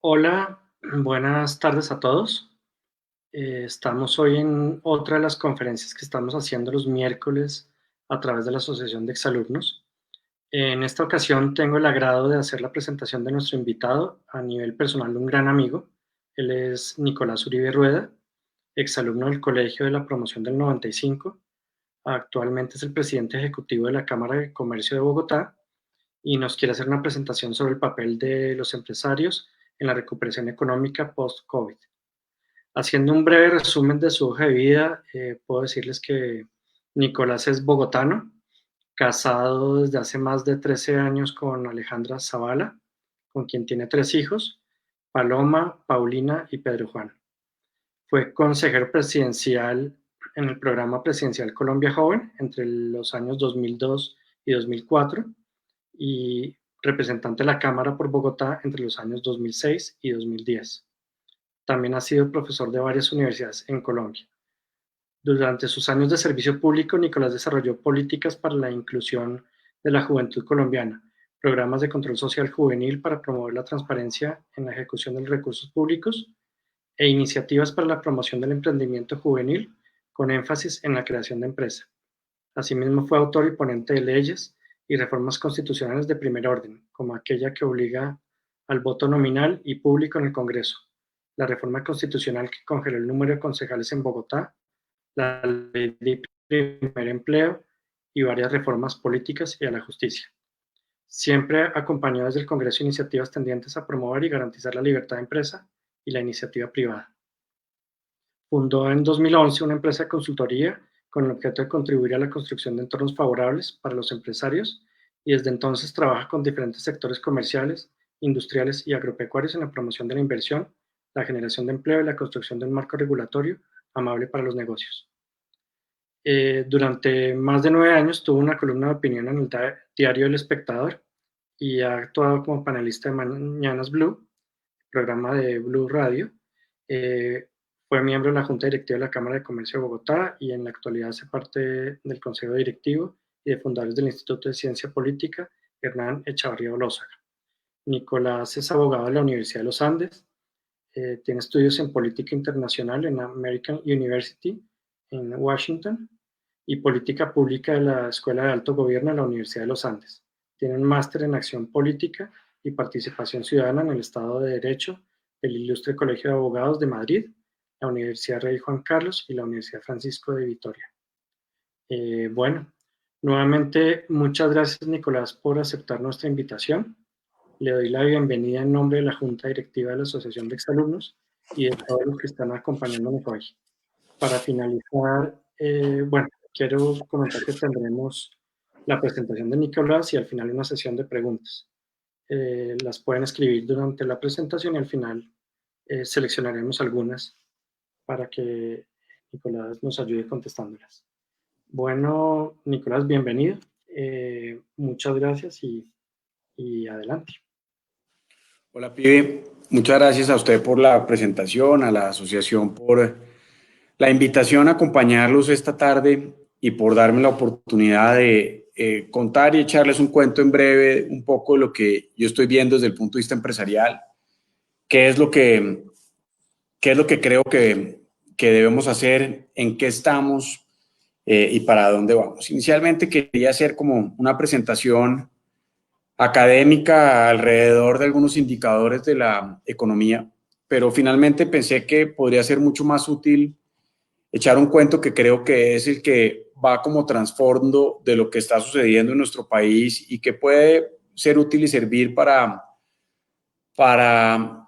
Hola, buenas tardes a todos. Estamos hoy en otra de las conferencias que estamos haciendo los miércoles a través de la Asociación de Exalumnos. En esta ocasión tengo el agrado de hacer la presentación de nuestro invitado, a nivel personal un gran amigo. Él es Nicolás Uribe Rueda, exalumno del Colegio de la Promoción del 95. Actualmente es el presidente ejecutivo de la Cámara de Comercio de Bogotá y nos quiere hacer una presentación sobre el papel de los empresarios en la recuperación económica post-COVID. Haciendo un breve resumen de su hoja de vida, puedo decirles que Nicolás es bogotano, casado desde hace más de 13 años con Alejandra Zavala, con quien tiene 3 hijos, Paloma, Paulina y Pedro Juan. Fue consejero presidencial en el programa presidencial Colombia Joven entre los años 2002 y 2004 y representante de la Cámara por Bogotá entre los años 2006 y 2010. También ha sido profesor de varias universidades en Colombia. Durante sus años de servicio público, Nicolás desarrolló políticas para la inclusión de la juventud colombiana, programas de control social juvenil para promover la transparencia en la ejecución de los recursos públicos e iniciativas para la promoción del emprendimiento juvenil con énfasis en la creación de empresa. Asimismo, fue autor y ponente de leyes y reformas constitucionales de primer orden, como aquella que obliga al voto nominal y público en el Congreso, la reforma constitucional que congeló el número de concejales en Bogotá, la ley de primer empleo y varias reformas políticas y a la justicia. Siempre acompañó desde el Congreso iniciativas tendientes a promover y garantizar la libertad de empresa y la iniciativa privada. Fundó en 2011 una empresa de consultoría con el objeto de contribuir a la construcción de entornos favorables para los empresarios y desde entonces trabaja con diferentes sectores comerciales, industriales y agropecuarios en la promoción de la inversión, la generación de empleo y la construcción de un marco regulatorio amable para los negocios. Durante más de 9 años tuvo una columna de opinión en el diario El Espectador y ha actuado como panelista de Mañanas Blue, programa de Blue Radio. Fue miembro de la Junta Directiva de la Cámara de Comercio de Bogotá y en la actualidad hace parte del Consejo Directivo y de fundadores del Instituto de Ciencia Política Hernán Echavarría Olózaga. Nicolás es abogado de la Universidad de los Andes, tiene estudios en política internacional en American University en Washington y política pública de la Escuela de Alto Gobierno de la Universidad de los Andes. Tiene un máster en acción política y participación ciudadana en el Estado de Derecho del Ilustre Colegio de Abogados de Madrid, la Universidad Rey Juan Carlos y la Universidad Francisco de Vitoria. Bueno, nuevamente muchas gracias Nicolás por aceptar nuestra invitación. Le doy la bienvenida en nombre de la Junta Directiva de la Asociación de Exalumnos y de todos los que están acompañándonos hoy. Para finalizar, bueno, quiero comentar que tendremos la presentación de Nicolás y al final una sesión de preguntas. Las pueden escribir durante la presentación y al final seleccionaremos algunas para que Nicolás nos ayude contestándolas. Bueno, Nicolás, bienvenido. Muchas gracias y adelante. Hola, Pibe. Muchas gracias a usted por la presentación, a la asociación por la invitación a acompañarlos esta tarde y por darme la oportunidad de contar y echarles un cuento en breve, un poco de lo que yo estoy viendo desde el punto de vista empresarial, qué es lo que creo que debemos hacer, en qué estamos y para dónde vamos. Inicialmente quería hacer como una presentación académica alrededor de algunos indicadores de la economía, pero finalmente pensé que podría ser mucho más útil echar un cuento que creo que es el que va como trasfondo de lo que está sucediendo en nuestro país y que puede ser útil y servir para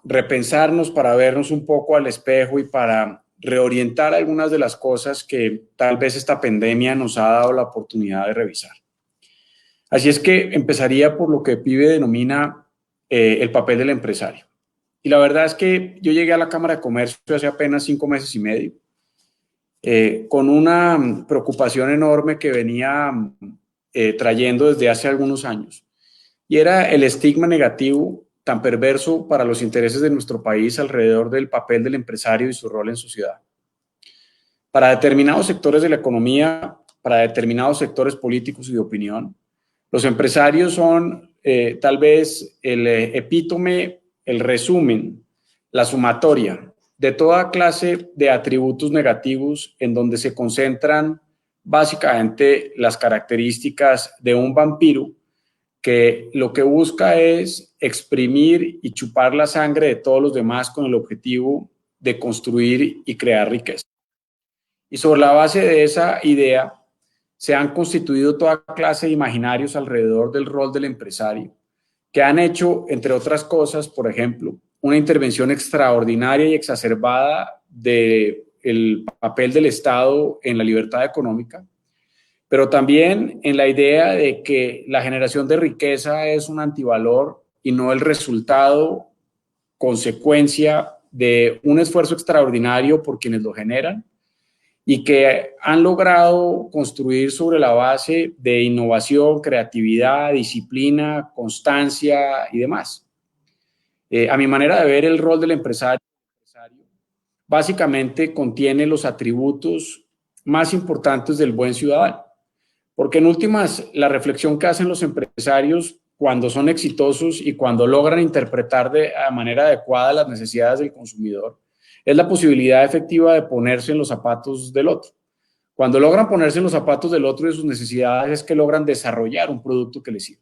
repensarnos, para vernos un poco al espejo y para reorientar algunas de las cosas que tal vez esta pandemia nos ha dado la oportunidad de revisar. Así es que empezaría por lo que Pibe denomina el papel del empresario. Y la verdad es que yo llegué a la Cámara de Comercio hace apenas 5 meses y medio, con una preocupación enorme que venía trayendo desde hace algunos años. Y era el estigma negativo tan perverso para los intereses de nuestro país alrededor del papel del empresario y su rol en sociedad. Para determinados sectores de la economía, para determinados sectores políticos y de opinión, los empresarios son tal vez el epítome, el resumen la sumatoria de toda clase de atributos negativos en donde se concentran básicamente las características de un vampiro que lo que busca es exprimir y chupar la sangre de todos los demás con el objetivo de construir y crear riqueza. Y sobre la base de esa idea se han constituido toda clase de imaginarios alrededor del rol del empresario, que han hecho, entre otras cosas, por ejemplo, una intervención extraordinaria y exacerbada del papel del Estado en la libertad económica, pero también en la idea de que la generación de riqueza es un antivalor y no el resultado, consecuencia de un esfuerzo extraordinario por quienes lo generan y que han logrado construir sobre la base de innovación, creatividad, disciplina, constancia y demás. A mi manera de ver, el rol del empresario básicamente contiene los atributos más importantes del buen ciudadano. Porque en últimas, la reflexión que hacen los empresarios cuando son exitosos y cuando logran interpretar de manera adecuada las necesidades del consumidor es la posibilidad efectiva de ponerse en los zapatos del otro. Cuando logran ponerse en los zapatos del otro y sus necesidades es que logran desarrollar un producto que les sirve.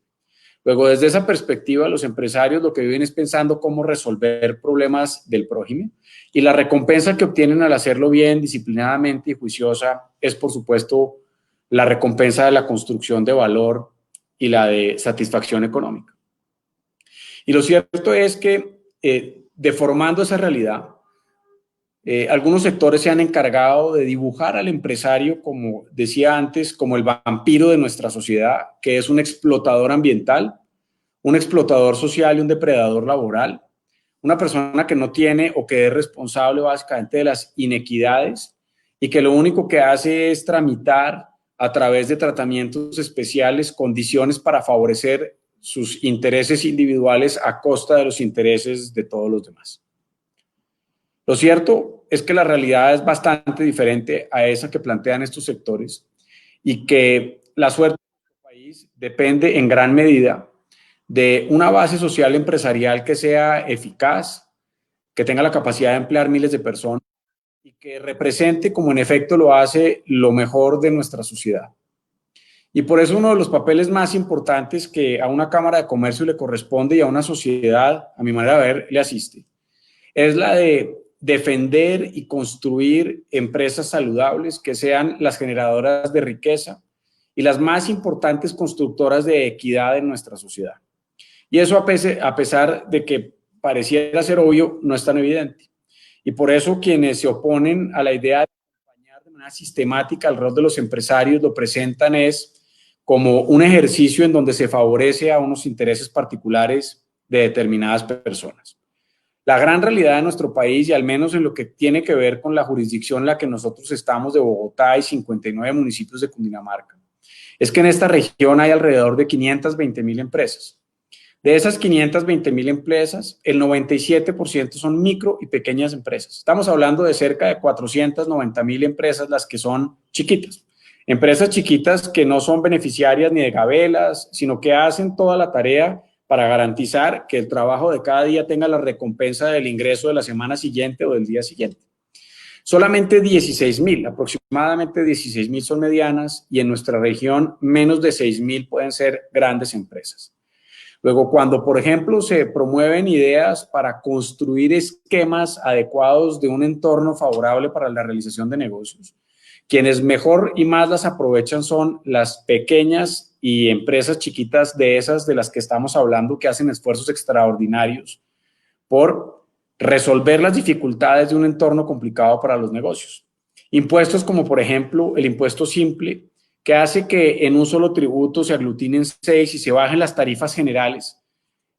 Luego, desde esa perspectiva, los empresarios lo que viven es pensando cómo resolver problemas del prójimo y la recompensa que obtienen al hacerlo bien, disciplinadamente y juiciosa es, por supuesto, la recompensa de la construcción de valor y la de satisfacción económica. Y lo cierto es que, deformando esa realidad, algunos sectores se han encargado de dibujar al empresario, como decía antes, como el vampiro de nuestra sociedad, que es un explotador ambiental, un explotador social y un depredador laboral, una persona que no tiene o que es responsable básicamente de las inequidades y que lo único que hace es tramitar a través de tratamientos especiales condiciones para favorecer sus intereses individuales a costa de los intereses de todos los demás. Lo cierto es que la realidad es bastante diferente a esa que plantean estos sectores y que la suerte de nuestro país depende en gran medida de una base social empresarial que sea eficaz, que tenga la capacidad de emplear miles de personas y que represente, como en efecto lo hace, lo mejor de nuestra sociedad. Y por eso uno de los papeles más importantes que a una Cámara de Comercio le corresponde y a una sociedad, a mi manera de ver, le asiste, es la de defender y construir empresas saludables que sean las generadoras de riqueza y las más importantes constructoras de equidad en nuestra sociedad. Y eso a pesar de que pareciera ser obvio, no es tan evidente. Y por eso quienes se oponen a la idea de acompañar de manera sistemática el rol de los empresarios lo presentan es como un ejercicio en donde se favorece a unos intereses particulares de determinadas personas. La gran realidad de nuestro país, y al menos en lo que tiene que ver con la jurisdicción en la que nosotros estamos, de Bogotá y 59 municipios de Cundinamarca, es que en esta región hay alrededor de 520.000 empresas. De esas 520.000 empresas, el 97% son micro y pequeñas empresas. Estamos hablando de cerca de 490.000 empresas, las que son chiquitas. Empresas chiquitas que no son beneficiarias ni de gabelas, sino que hacen toda la tarea para garantizar que el trabajo de cada día tenga la recompensa del ingreso de la semana siguiente o del día siguiente. Solamente 16.000, aproximadamente 16.000 son medianas y en nuestra región menos de 6.000 pueden ser grandes empresas. Luego, cuando, por ejemplo, se promueven ideas para construir esquemas adecuados de un entorno favorable para la realización de negocios, quienes mejor y más las aprovechan son las pequeñas y empresas chiquitas de esas de las que estamos hablando, que hacen esfuerzos extraordinarios por resolver las dificultades de un entorno complicado para los negocios. Impuestos como, por ejemplo, el impuesto simple, que hace que en un solo tributo se aglutinen 6 y se bajen las tarifas generales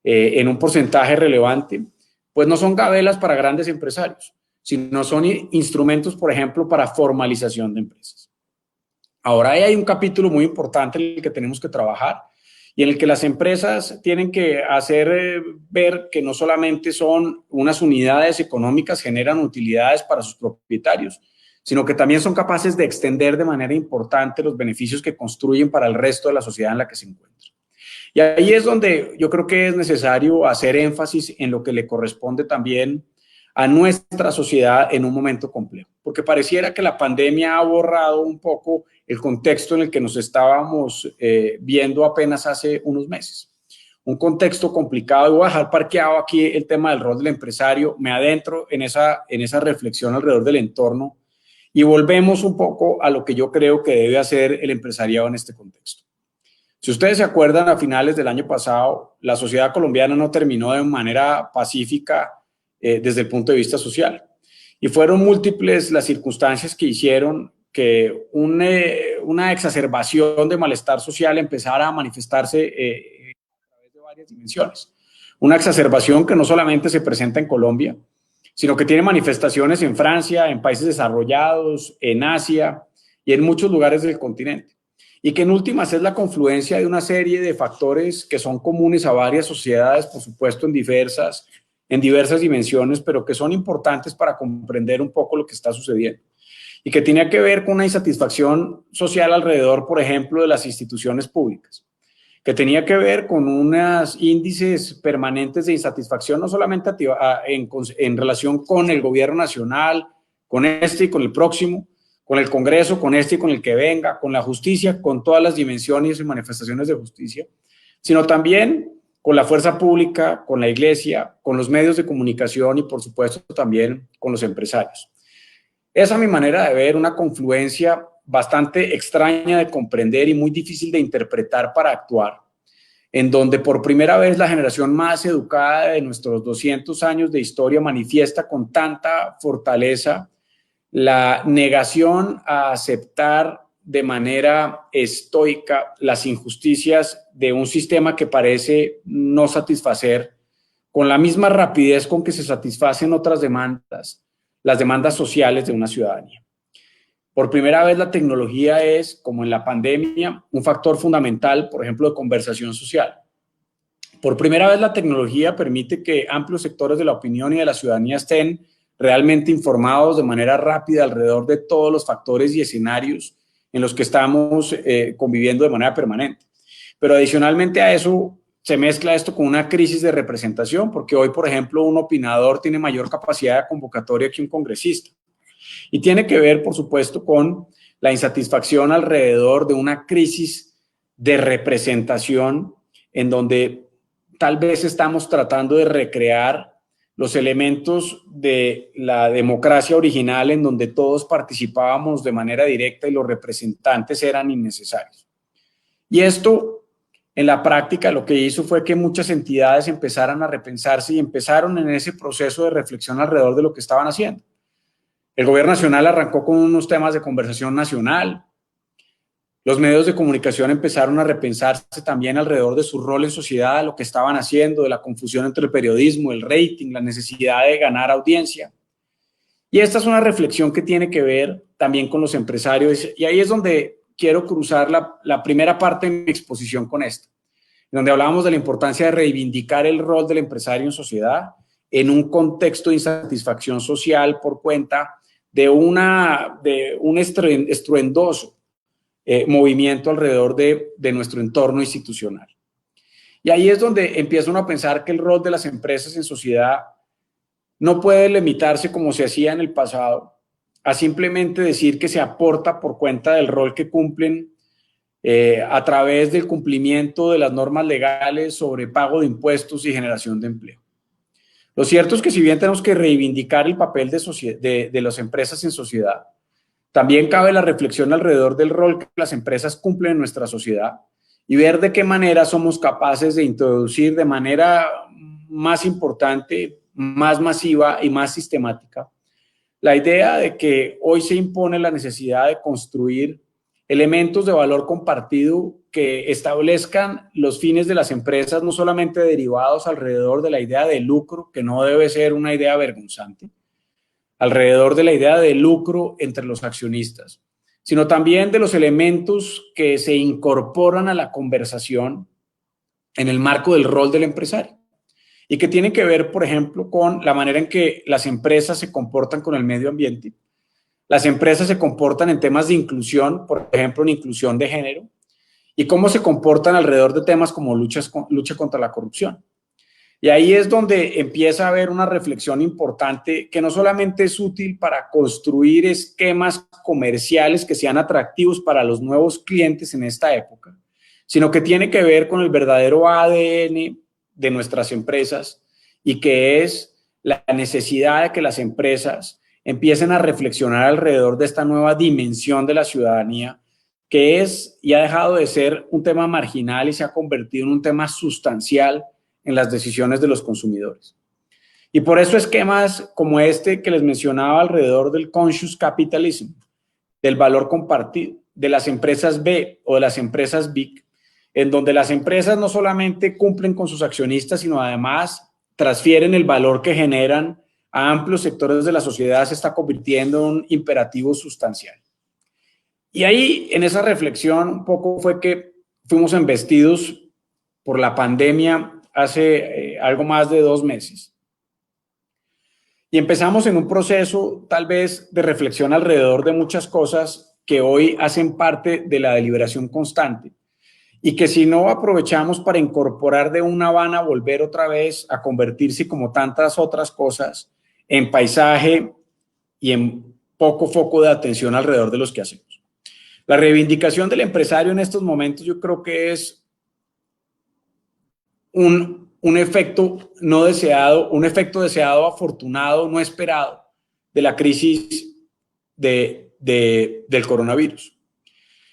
en un porcentaje relevante, pues no son gabelas para grandes empresarios, sino son instrumentos, por ejemplo, para formalización de empresas. Ahora hay un capítulo muy importante en el que tenemos que trabajar y en el que las empresas tienen que hacer ver que no solamente son unas unidades económicas, generan utilidades para sus propietarios, sino que también son capaces de extender de manera importante los beneficios que construyen para el resto de la sociedad en la que se encuentran. Y ahí es donde yo creo que es necesario hacer énfasis en lo que le corresponde también a nuestra sociedad en un momento complejo, porque pareciera que la pandemia ha borrado un poco el contexto en el que nos estábamos viendo apenas hace unos meses. Un contexto complicado, y voy a dejar parqueado aquí el tema del rol del empresario, me adentro en esa reflexión alrededor del entorno y volvemos un poco a lo que yo creo que debe hacer el empresariado en este contexto. Si ustedes se acuerdan, a finales del año pasado, la sociedad colombiana no terminó de manera pacífica desde el punto de vista social. Y fueron múltiples las circunstancias que hicieron que una exacerbación de malestar social empezara a manifestarse a través de varias dimensiones. Una exacerbación que no solamente se presenta en Colombia, sino que tiene manifestaciones en Francia, en países desarrollados, en Asia y en muchos lugares del continente. Y que en últimas es la confluencia de una serie de factores que son comunes a varias sociedades, por supuesto en diversas dimensiones, pero que son importantes para comprender un poco lo que está sucediendo. Y que tiene que ver con una insatisfacción social alrededor, por ejemplo, de las instituciones públicas. Que tenía que ver con unos índices permanentes de insatisfacción, no solamente en relación con el gobierno nacional, con este y con el próximo, con el Congreso, con este y con el que venga, con la justicia, con todas las dimensiones y manifestaciones de justicia, sino también con la fuerza pública, con la iglesia, con los medios de comunicación y por supuesto también con los empresarios. Esa es mi manera de ver una confluencia bastante extraña de comprender y muy difícil de interpretar para actuar, en donde por primera vez la generación más educada de nuestros 200 años de historia manifiesta con tanta fortaleza la negación a aceptar de manera estoica las injusticias de un sistema que parece no satisfacer con la misma rapidez con que se satisfacen otras demandas, las demandas sociales de una ciudadanía. Por primera vez la tecnología es, como en la pandemia, un factor fundamental, por ejemplo, de conversación social. Por primera vez la tecnología permite que amplios sectores de la opinión y de la ciudadanía estén realmente informados de manera rápida alrededor de todos los factores y escenarios en los que estamos conviviendo de manera permanente. Pero adicionalmente a eso se mezcla esto con una crisis de representación, porque hoy, por ejemplo, un opinador tiene mayor capacidad de convocatoria que un congresista. Y tiene que ver, por supuesto, con la insatisfacción alrededor de una crisis de representación en donde tal vez estamos tratando de recrear los elementos de la democracia original en donde todos participábamos de manera directa y los representantes eran innecesarios. Y esto, en la práctica, lo que hizo fue que muchas entidades empezaran a repensarse y empezaron en ese proceso de reflexión alrededor de lo que estaban haciendo. El gobierno nacional arrancó con unos temas de conversación nacional. Los medios de comunicación empezaron a repensarse también alrededor de su rol en sociedad, lo que estaban haciendo, de la confusión entre el periodismo, el rating, la necesidad de ganar audiencia. Y esta es una reflexión que tiene que ver también con los empresarios, y ahí es donde quiero cruzar la primera parte de mi exposición con esto, donde hablábamos de la importancia de reivindicar el rol del empresario en sociedad en un contexto de insatisfacción social por cuenta de un estruendoso movimiento alrededor de nuestro entorno institucional. Y ahí es donde empieza uno a pensar que el rol de las empresas en sociedad no puede limitarse como se hacía en el pasado a simplemente decir que se aporta por cuenta del rol que cumplen a través del cumplimiento de las normas legales sobre pago de impuestos y generación de empleo. Lo cierto es que si bien tenemos que reivindicar el papel de las empresas en sociedad, también cabe la reflexión alrededor del rol que las empresas cumplen en nuestra sociedad y ver de qué manera somos capaces de introducir de manera más importante, más masiva y más sistemática la idea de que hoy se impone la necesidad de construir elementos de valor compartido que establezcan los fines de las empresas, no solamente derivados alrededor de la idea de lucro, que no debe ser una idea vergonzante, alrededor de la idea de lucro entre los accionistas, sino también de los elementos que se incorporan a la conversación en el marco del rol del empresario y que tienen que ver, por ejemplo, con la manera en que las empresas se comportan con el medio ambiente. Las empresas se comportan en temas de inclusión, por ejemplo, en inclusión de género, y cómo se comportan alrededor de temas como lucha contra la corrupción. Y ahí es donde empieza a haber una reflexión importante que no solamente es útil para construir esquemas comerciales que sean atractivos para los nuevos clientes en esta época, sino que tiene que ver con el verdadero ADN de nuestras empresas y que es la necesidad de que las empresas empiecen a reflexionar alrededor de esta nueva dimensión de la ciudadanía, que es y ha dejado de ser un tema marginal y se ha convertido en un tema sustancial en las decisiones de los consumidores. Y por eso esquemas como este que les mencionaba alrededor del conscious capitalism, del valor compartido, de las empresas B o de las empresas BIC, en donde las empresas no solamente cumplen con sus accionistas, sino además transfieren el valor que generan a amplios sectores de la sociedad, se está convirtiendo en un imperativo sustancial. Y ahí, en esa reflexión, un poco fue que fuimos embestidos por la pandemia hace algo más de 2 meses. Y empezamos en un proceso tal vez de reflexión alrededor de muchas cosas que hoy hacen parte de la deliberación constante y que si no aprovechamos para incorporar de una van a volver otra vez a convertirse como tantas otras cosas en paisaje y en poco foco de atención alrededor de los que hacemos. La reivindicación del empresario en estos momentos yo creo que es un efecto no deseado, un efecto deseado afortunado, no esperado, de la crisis del coronavirus.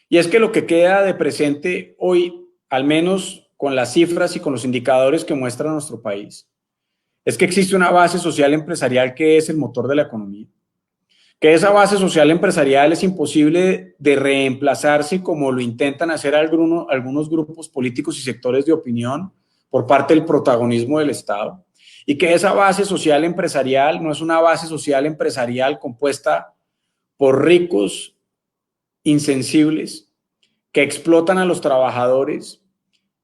Y es que lo que queda de presente hoy, al menos con las cifras y con los indicadores que muestra nuestro país, es que existe una base social empresarial que es el motor de la economía. Que esa base social empresarial es imposible de reemplazarse como lo intentan hacer algunos grupos políticos y sectores de opinión por parte del protagonismo del Estado, y que esa base social empresarial no es una base social empresarial compuesta por ricos insensibles que explotan a los trabajadores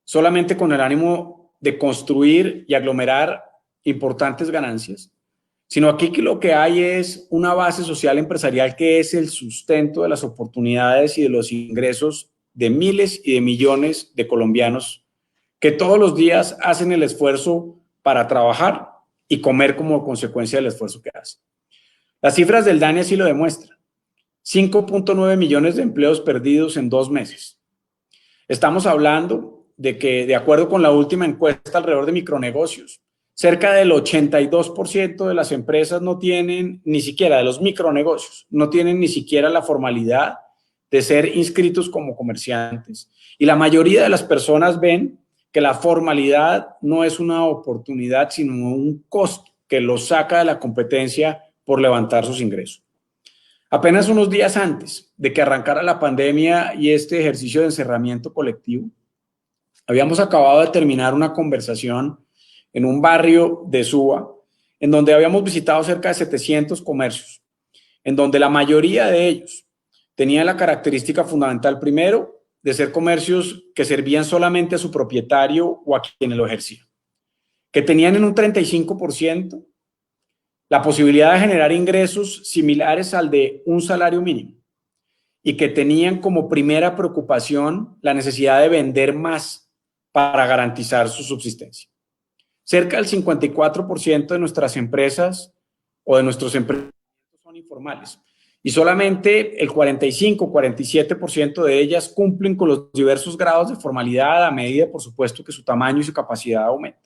solamente con el ánimo de construir y aglomerar importantes ganancias, sino aquí que lo que hay es una base social empresarial que es el sustento de las oportunidades y de los ingresos de miles y de millones de colombianos que todos los días hacen el esfuerzo para trabajar y comer como consecuencia del esfuerzo que hacen. Las cifras del DANE así lo demuestran. 5.9 millones de empleos perdidos en 2 meses. Estamos hablando de que, de acuerdo con la última encuesta alrededor de micronegocios, cerca del 82% de las empresas no tienen ni siquiera, de los micronegocios, no tienen ni siquiera la formalidad de ser inscritos como comerciantes. Y la mayoría de las personas ven que la formalidad no es una oportunidad, sino un costo que los saca de la competencia por levantar sus ingresos. Apenas unos días antes de que arrancara la pandemia y este ejercicio de encerramiento colectivo, habíamos acabado de terminar una conversación en un barrio de Suba, en donde habíamos visitado cerca de 700 comercios, en donde la mayoría de ellos tenían la característica fundamental, primero, de ser comercios que servían solamente a su propietario o a quien lo ejercía, que tenían en un 35% la posibilidad de generar ingresos similares al de un salario mínimo y que tenían como primera preocupación la necesidad de vender más para garantizar su subsistencia. Cerca del 54% de nuestras empresas o de nuestros emprendimientos son informales y solamente el 45-47% de ellas cumplen con los diversos grados de formalidad a medida, por supuesto, que su tamaño y su capacidad aumenta.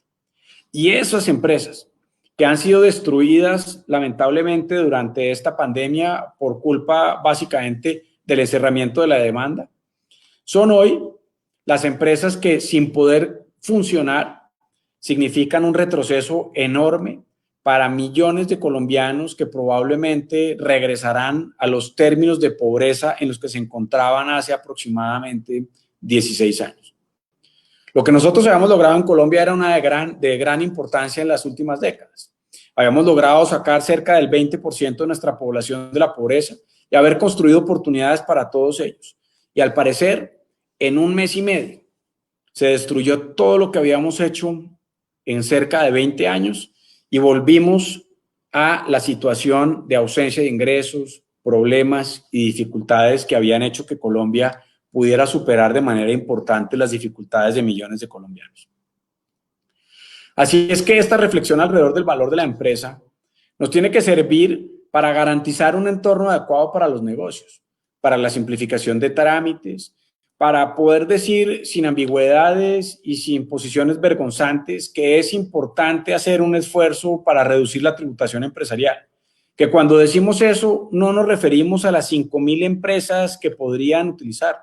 Y esas empresas que han sido destruidas lamentablemente durante esta pandemia por culpa básicamente del encerramiento de la demanda, son hoy las empresas que sin poder funcionar significan un retroceso enorme para millones de colombianos que probablemente regresarán a los términos de pobreza en los que se encontraban hace aproximadamente 16 años. Lo que nosotros habíamos logrado en Colombia era de gran importancia en las últimas décadas. Habíamos logrado sacar cerca del 20% de nuestra población de la pobreza y haber construido oportunidades para todos ellos. Y al parecer, en 1 mes y medio, se destruyó todo lo que habíamos hecho en cerca de 20 años y volvimos a la situación de ausencia de ingresos, problemas y dificultades que habían hecho que Colombia pudiera superar de manera importante las dificultades de millones de colombianos. Así es que esta reflexión alrededor del valor de la empresa nos tiene que servir para garantizar un entorno adecuado para los negocios, para la simplificación de trámites, para poder decir sin ambigüedades y sin posiciones vergonzantes que es importante hacer un esfuerzo para reducir la tributación empresarial. Que cuando decimos eso no nos referimos a las 5.000 empresas que podrían utilizar,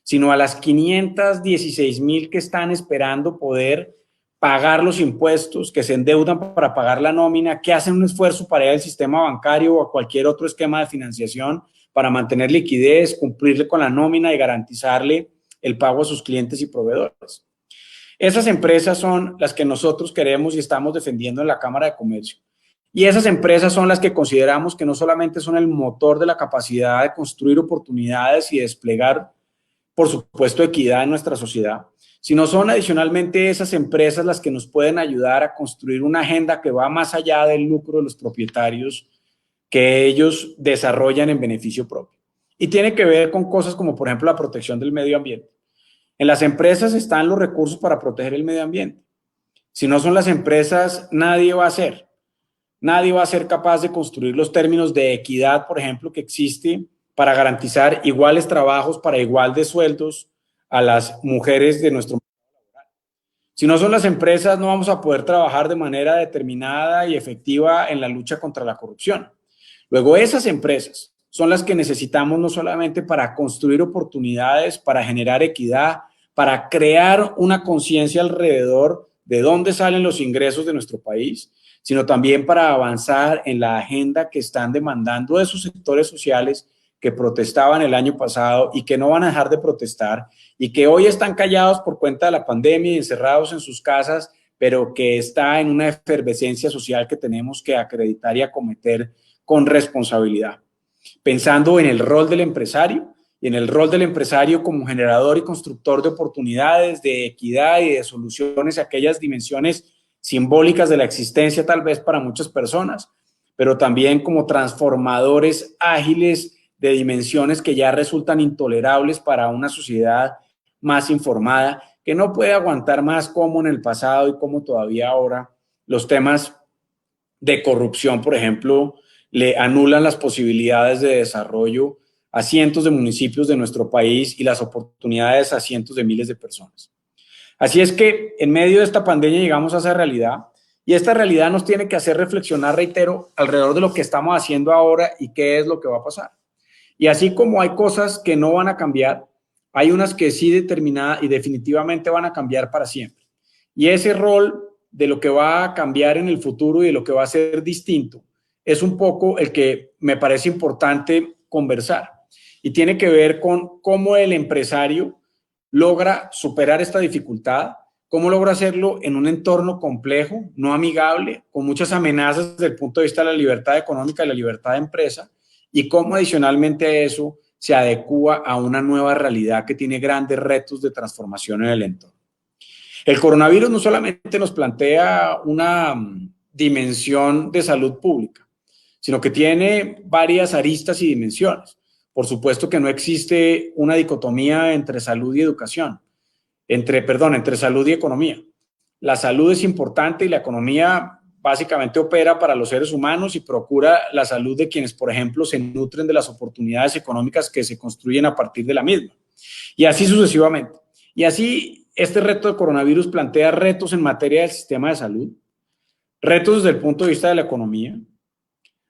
sino a las 516.000 que están esperando poder pagar los impuestos, que se endeudan para pagar la nómina, que hacen un esfuerzo para ir al sistema bancario o a cualquier otro esquema de financiación para mantener liquidez, cumplirle con la nómina y garantizarle el pago a sus clientes y proveedores. Esas empresas son las que nosotros queremos y estamos defendiendo en la Cámara de Comercio. Y esas empresas son las que consideramos que no solamente son el motor de la capacidad de construir oportunidades y desplegar, por supuesto, equidad en nuestra sociedad, sino son adicionalmente esas empresas las que nos pueden ayudar a construir una agenda que va más allá del lucro de los propietarios que ellos desarrollan en beneficio propio. Y tiene que ver con cosas como, por ejemplo, la protección del medio ambiente. En las empresas están los recursos para proteger el medio ambiente. Si no son las empresas, nadie va a hacer. Nadie va a ser capaz de construir los términos de equidad, por ejemplo, que existe para garantizar iguales trabajos para igual de sueldos a las mujeres de nuestro mercado. Si no son las empresas, no vamos a poder trabajar de manera determinada y efectiva en la lucha contra la corrupción. Luego, esas empresas son las que necesitamos no solamente para construir oportunidades, para generar equidad, para crear una conciencia alrededor de dónde salen los ingresos de nuestro país, sino también para avanzar en la agenda que están demandando esos sectores sociales que protestaban el año pasado y que no van a dejar de protestar y que hoy están callados por cuenta de la pandemia y encerrados en sus casas, pero que está en una efervescencia social que tenemos que acreditar y acometer con responsabilidad. Pensando en el rol del empresario y en el rol del empresario como generador y constructor de oportunidades, de equidad y de soluciones a aquellas dimensiones simbólicas de la existencia tal vez para muchas personas, pero también como transformadores ágiles de dimensiones que ya resultan intolerables para una sociedad más informada, que no puede aguantar más como en el pasado y como todavía ahora los temas de corrupción, por ejemplo, le anulan las posibilidades de desarrollo a cientos de municipios de nuestro país y las oportunidades a cientos de miles de personas. Así es que en medio de esta pandemia llegamos a esa realidad y esta realidad nos tiene que hacer reflexionar, reitero, alrededor de lo que estamos haciendo ahora y qué es lo que va a pasar. Y así como hay cosas que no van a cambiar, hay unas que sí determinadas y definitivamente van a cambiar para siempre. Y ese rol de lo que va a cambiar en el futuro y de lo que va a ser distinto es un poco el que me parece importante conversar. Y tiene que ver con cómo el empresario logra superar esta dificultad, cómo logra hacerlo en un entorno complejo, no amigable, con muchas amenazas desde el punto de vista de la libertad económica y la libertad de empresa, y cómo adicionalmente a eso se adecúa a una nueva realidad que tiene grandes retos de transformación en el entorno. El coronavirus no solamente nos plantea una dimensión de salud pública, sino que tiene varias aristas y dimensiones. Por supuesto que no existe una dicotomía entre salud y educación, entre salud y economía. La salud es importante y la economía básicamente opera para los seres humanos y procura la salud de quienes, por ejemplo, se nutren de las oportunidades económicas que se construyen a partir de la misma. Y así sucesivamente. Y así este reto de coronavirus plantea retos en materia del sistema de salud, retos desde el punto de vista de la economía,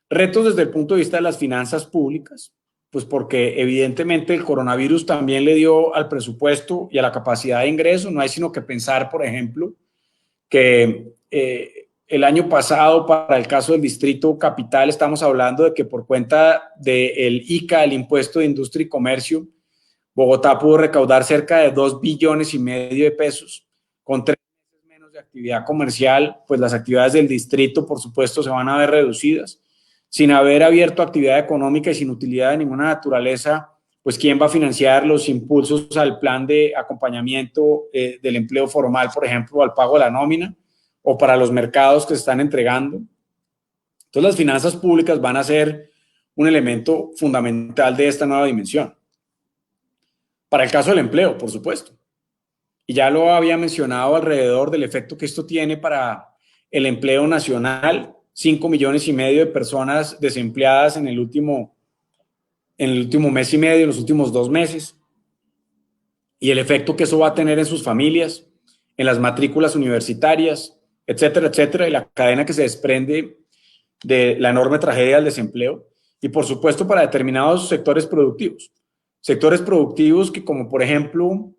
retos desde el punto de vista de las finanzas públicas, pues porque evidentemente el coronavirus también le dio al presupuesto y a la capacidad de ingreso. No hay sino que pensar, por ejemplo, que el año pasado, para el caso del Distrito Capital, estamos hablando de que por cuenta del ICA, el Impuesto de Industria y Comercio, Bogotá pudo recaudar cerca de 2,5 billones de pesos. Con 3 meses menos de actividad comercial, pues las actividades del distrito, por supuesto, se van a ver reducidas. Sin haber abierto actividad económica y sin utilidad de ninguna naturaleza, pues ¿quién va a financiar los impulsos al plan de acompañamiento del empleo formal, por ejemplo, al pago de la nómina o para los mercados que se están entregando? Entonces las finanzas públicas van a ser un elemento fundamental de esta nueva dimensión. Para el caso del empleo, por supuesto. y ya lo había mencionado alrededor del efecto que esto tiene para el empleo nacional, 5,5 millones de personas desempleadas en el último mes y medio, en los últimos 2 meses, y el efecto que eso va a tener en sus familias, en las matrículas universitarias, etcétera, etcétera, y la cadena que se desprende de la enorme tragedia del desempleo, y por supuesto para determinados sectores productivos que, como por ejemplo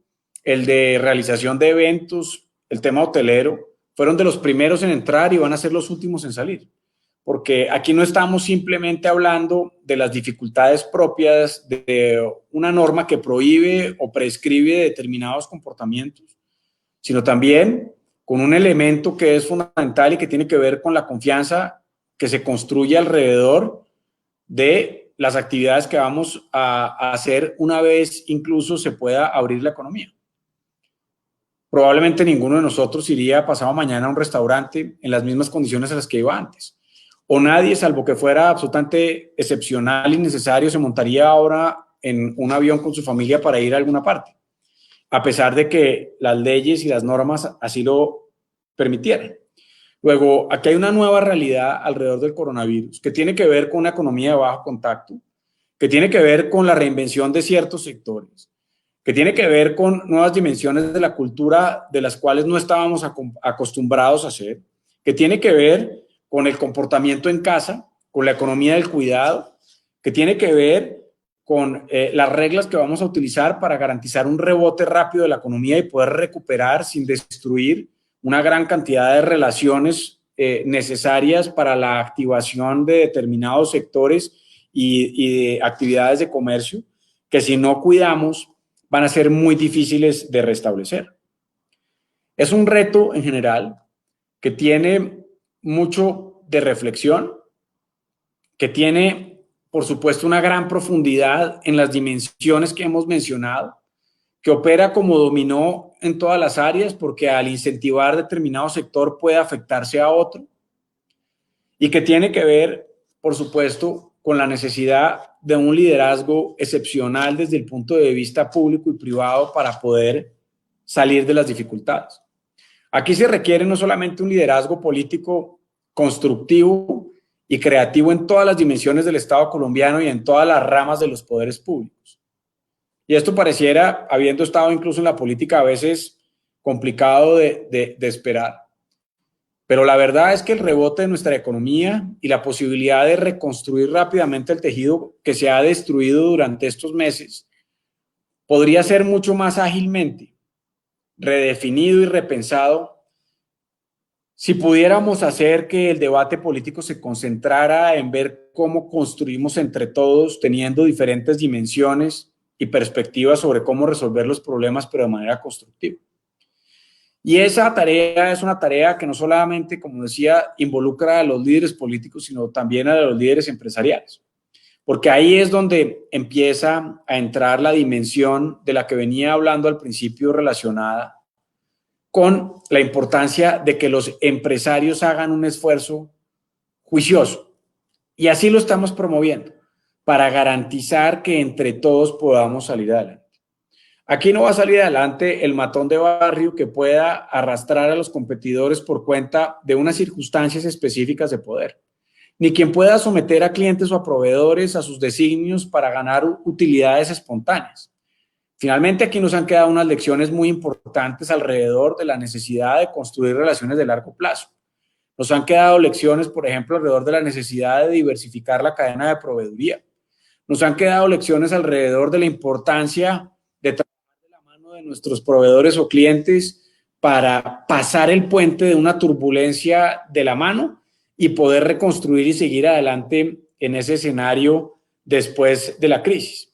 el de realización de eventos, el tema hotelero, fueron de los primeros en entrar y van a ser los últimos en salir, porque aquí no estamos simplemente hablando de las dificultades propias de una norma que prohíbe o prescribe determinados comportamientos, sino también con un elemento que es fundamental y que tiene que ver con la confianza que se construye alrededor de las actividades que vamos a hacer una vez incluso se pueda abrir la economía. Probablemente ninguno de nosotros iría pasado mañana a un restaurante en las mismas condiciones en las que iba antes. O nadie, salvo que fuera absolutamente excepcional y necesario, se montaría ahora en un avión con su familia para ir a alguna parte, a pesar de que las leyes y las normas así lo permitieran. Luego, aquí hay una nueva realidad alrededor del coronavirus que tiene que ver con una economía de bajo contacto, que tiene que ver con la reinvención de ciertos sectores, que tiene que ver con nuevas dimensiones de la cultura de las cuales no estábamos acostumbrados a hacer, que tiene que ver con el comportamiento en casa, con la economía del cuidado, que tiene que ver con las reglas que vamos a utilizar para garantizar un rebote rápido de la economía y poder recuperar sin destruir una gran cantidad de relaciones necesarias para la activación de determinados sectores y de actividades de comercio, que si no cuidamos van a ser muy difíciles de restablecer. Es un reto en general que tiene mucho de reflexión, que tiene, por supuesto, una gran profundidad en las dimensiones que hemos mencionado, que opera como dominó en todas las áreas, porque al incentivar determinado sector puede afectarse a otro, y que tiene que ver, por supuesto, con la necesidad de un liderazgo excepcional desde el punto de vista público y privado para poder salir de las dificultades. Aquí se requiere no solamente un liderazgo político constructivo y creativo en todas las dimensiones del Estado colombiano y en todas las ramas de los poderes públicos. Y esto pareciera, habiendo estado incluso en la política, a veces complicado de esperar. Pero la verdad es que el rebote de nuestra economía y la posibilidad de reconstruir rápidamente el tejido que se ha destruido durante estos meses podría ser mucho más ágilmente redefinido y repensado si pudiéramos hacer que el debate político se concentrara en ver cómo construimos entre todos, teniendo diferentes dimensiones y perspectivas sobre cómo resolver los problemas, pero de manera constructiva. Y esa tarea es una tarea que no solamente, como decía, involucra a los líderes políticos, sino también a los líderes empresariales. Porque ahí es donde empieza a entrar la dimensión de la que venía hablando al principio, relacionada con la importancia de que los empresarios hagan un esfuerzo juicioso. Y así lo estamos promoviendo, para garantizar que entre todos podamos salir adelante. Aquí no va a salir adelante el matón de barrio que pueda arrastrar a los competidores por cuenta de unas circunstancias específicas de poder, ni quien pueda someter a clientes o a proveedores a sus designios para ganar utilidades espontáneas. Finalmente, aquí nos han quedado unas lecciones muy importantes alrededor de la necesidad de construir relaciones de largo plazo. Nos han quedado lecciones, por ejemplo, alrededor de la necesidad de diversificar la cadena de proveeduría. Nos han quedado lecciones alrededor de la importancia de trabajar de la mano de nuestros proveedores o clientes para pasar el puente de una turbulencia de la mano y poder reconstruir y seguir adelante en ese escenario después de la crisis.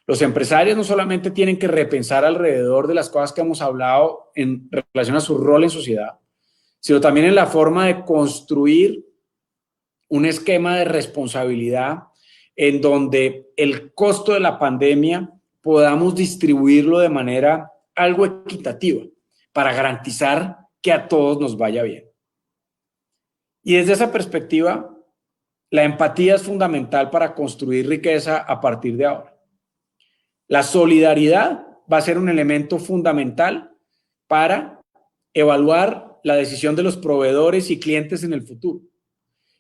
Los empresarios no solamente tienen que repensar alrededor de las cosas que hemos hablado en relación a su rol en sociedad, sino también en la forma de construir un esquema de responsabilidad en donde el costo de la pandemia podamos distribuirlo de manera algo equitativa para garantizar que a todos nos vaya bien. Y desde esa perspectiva, la empatía es fundamental para construir riqueza a partir de ahora. La solidaridad va a ser un elemento fundamental para evaluar la decisión de los proveedores y clientes en el futuro.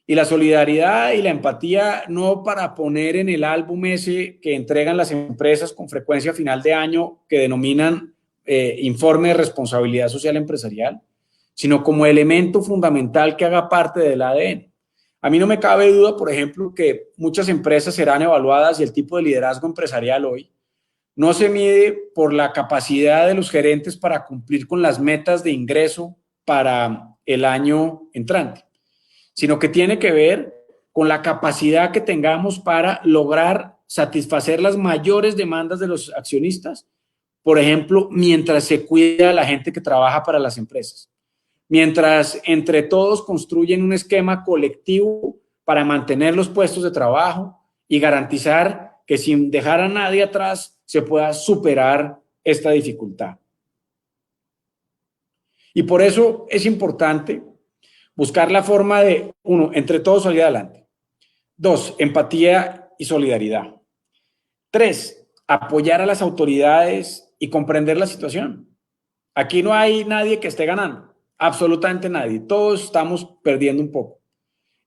Y la solidaridad y la empatía no para poner en el álbum ese que entregan las empresas con frecuencia a final de año que denominan informe de responsabilidad social empresarial, sino como elemento fundamental que haga parte del ADN. A mí no me cabe duda, por ejemplo, que muchas empresas serán evaluadas y el tipo de liderazgo empresarial hoy no se mide por la capacidad de los gerentes para cumplir con las metas de ingreso para el año entrante, sino que tiene que ver con la capacidad que tengamos para lograr satisfacer las mayores demandas de los accionistas, por ejemplo, mientras se cuida a la gente que trabaja para las empresas, mientras entre todos construyen un esquema colectivo para mantener los puestos de trabajo y garantizar que sin dejar a nadie atrás se pueda superar esta dificultad. Y por eso es importante buscar la forma de, uno, entre todos salir adelante. Dos, empatía y solidaridad. Tres, apoyar a las autoridades y comprender la situación. Aquí no hay nadie que esté ganando, absolutamente nadie. Todos estamos perdiendo un poco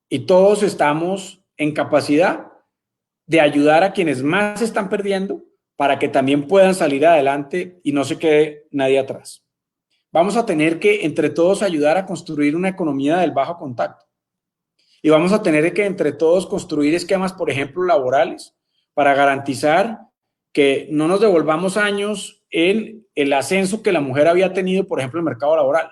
y todos estamos en capacidad de ayudar a quienes más están perdiendo para que también puedan salir adelante y no se quede nadie atrás. Vamos a tener que entre todos ayudar a construir una economía del bajo contacto. Y vamos a tener que entre todos construir esquemas, por ejemplo, laborales, para garantizar que no nos devolvamos años en el ascenso que la mujer había tenido, por ejemplo, en el mercado laboral,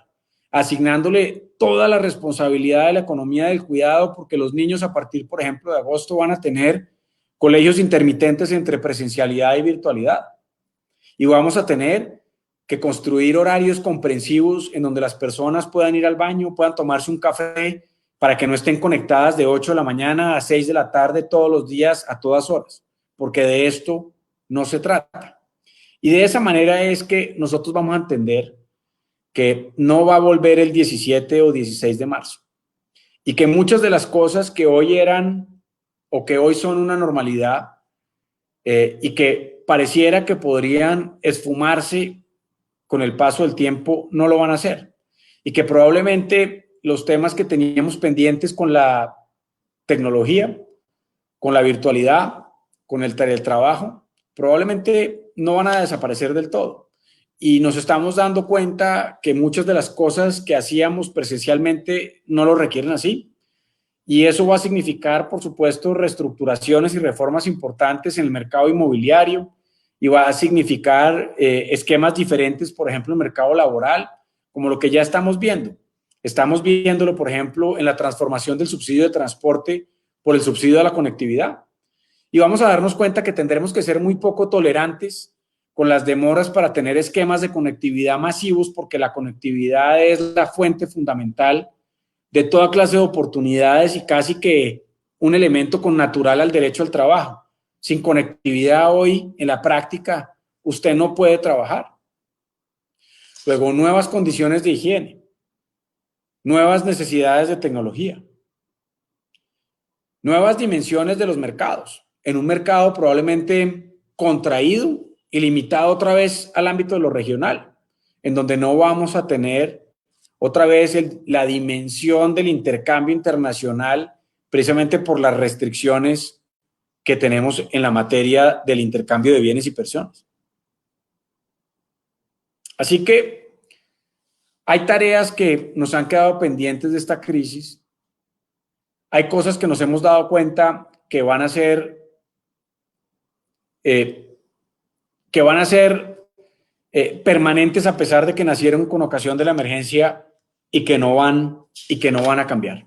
asignándole toda la responsabilidad de la economía del cuidado, porque los niños a partir, por ejemplo, de agosto van a tener colegios intermitentes entre presencialidad y virtualidad. Y vamos a tener que construir horarios comprensivos en donde las personas puedan ir al baño, puedan tomarse un café para que no estén conectadas de 8 de la mañana a 6 de la tarde todos los días a todas horas, porque de esto no se trata. Y de esa manera es que nosotros vamos a entender que no va a volver el 17 o 16 de marzo y que muchas de las cosas que hoy eran o que hoy son una normalidad y que pareciera que podrían esfumarse con el paso del tiempo, no lo van a hacer. Y que probablemente los temas que teníamos pendientes con la tecnología, con la virtualidad, con el teletrabajo, probablemente no van a desaparecer del todo. Y nos estamos dando cuenta que muchas de las cosas que hacíamos presencialmente no lo requieren así. Y eso va a significar, por supuesto, reestructuraciones y reformas importantes en el mercado inmobiliario y va a significar esquemas diferentes, por ejemplo, en el mercado laboral, como lo que ya estamos viendo. Estamos viéndolo, por ejemplo, en la transformación del subsidio de transporte por el subsidio a la conectividad. Y vamos a darnos cuenta que tendremos que ser muy poco tolerantes con las demoras para tener esquemas de conectividad masivos, porque la conectividad es la fuente fundamental de toda clase de oportunidades y casi que un elemento connatural al derecho al trabajo. Sin conectividad hoy, en la práctica, usted no puede trabajar. Luego, nuevas condiciones de higiene, nuevas necesidades de tecnología, nuevas dimensiones de los mercados. En un mercado probablemente contraído y limitado otra vez al ámbito de lo regional, en donde no vamos a tener otra vez la dimensión del intercambio internacional, precisamente por las restricciones que tenemos en la materia del intercambio de bienes y personas. Así que hay tareas que nos han quedado pendientes de esta crisis. Hay cosas que nos hemos dado cuenta que van a ser permanentes a pesar de que nacieron con ocasión de la emergencia y que no van a cambiar.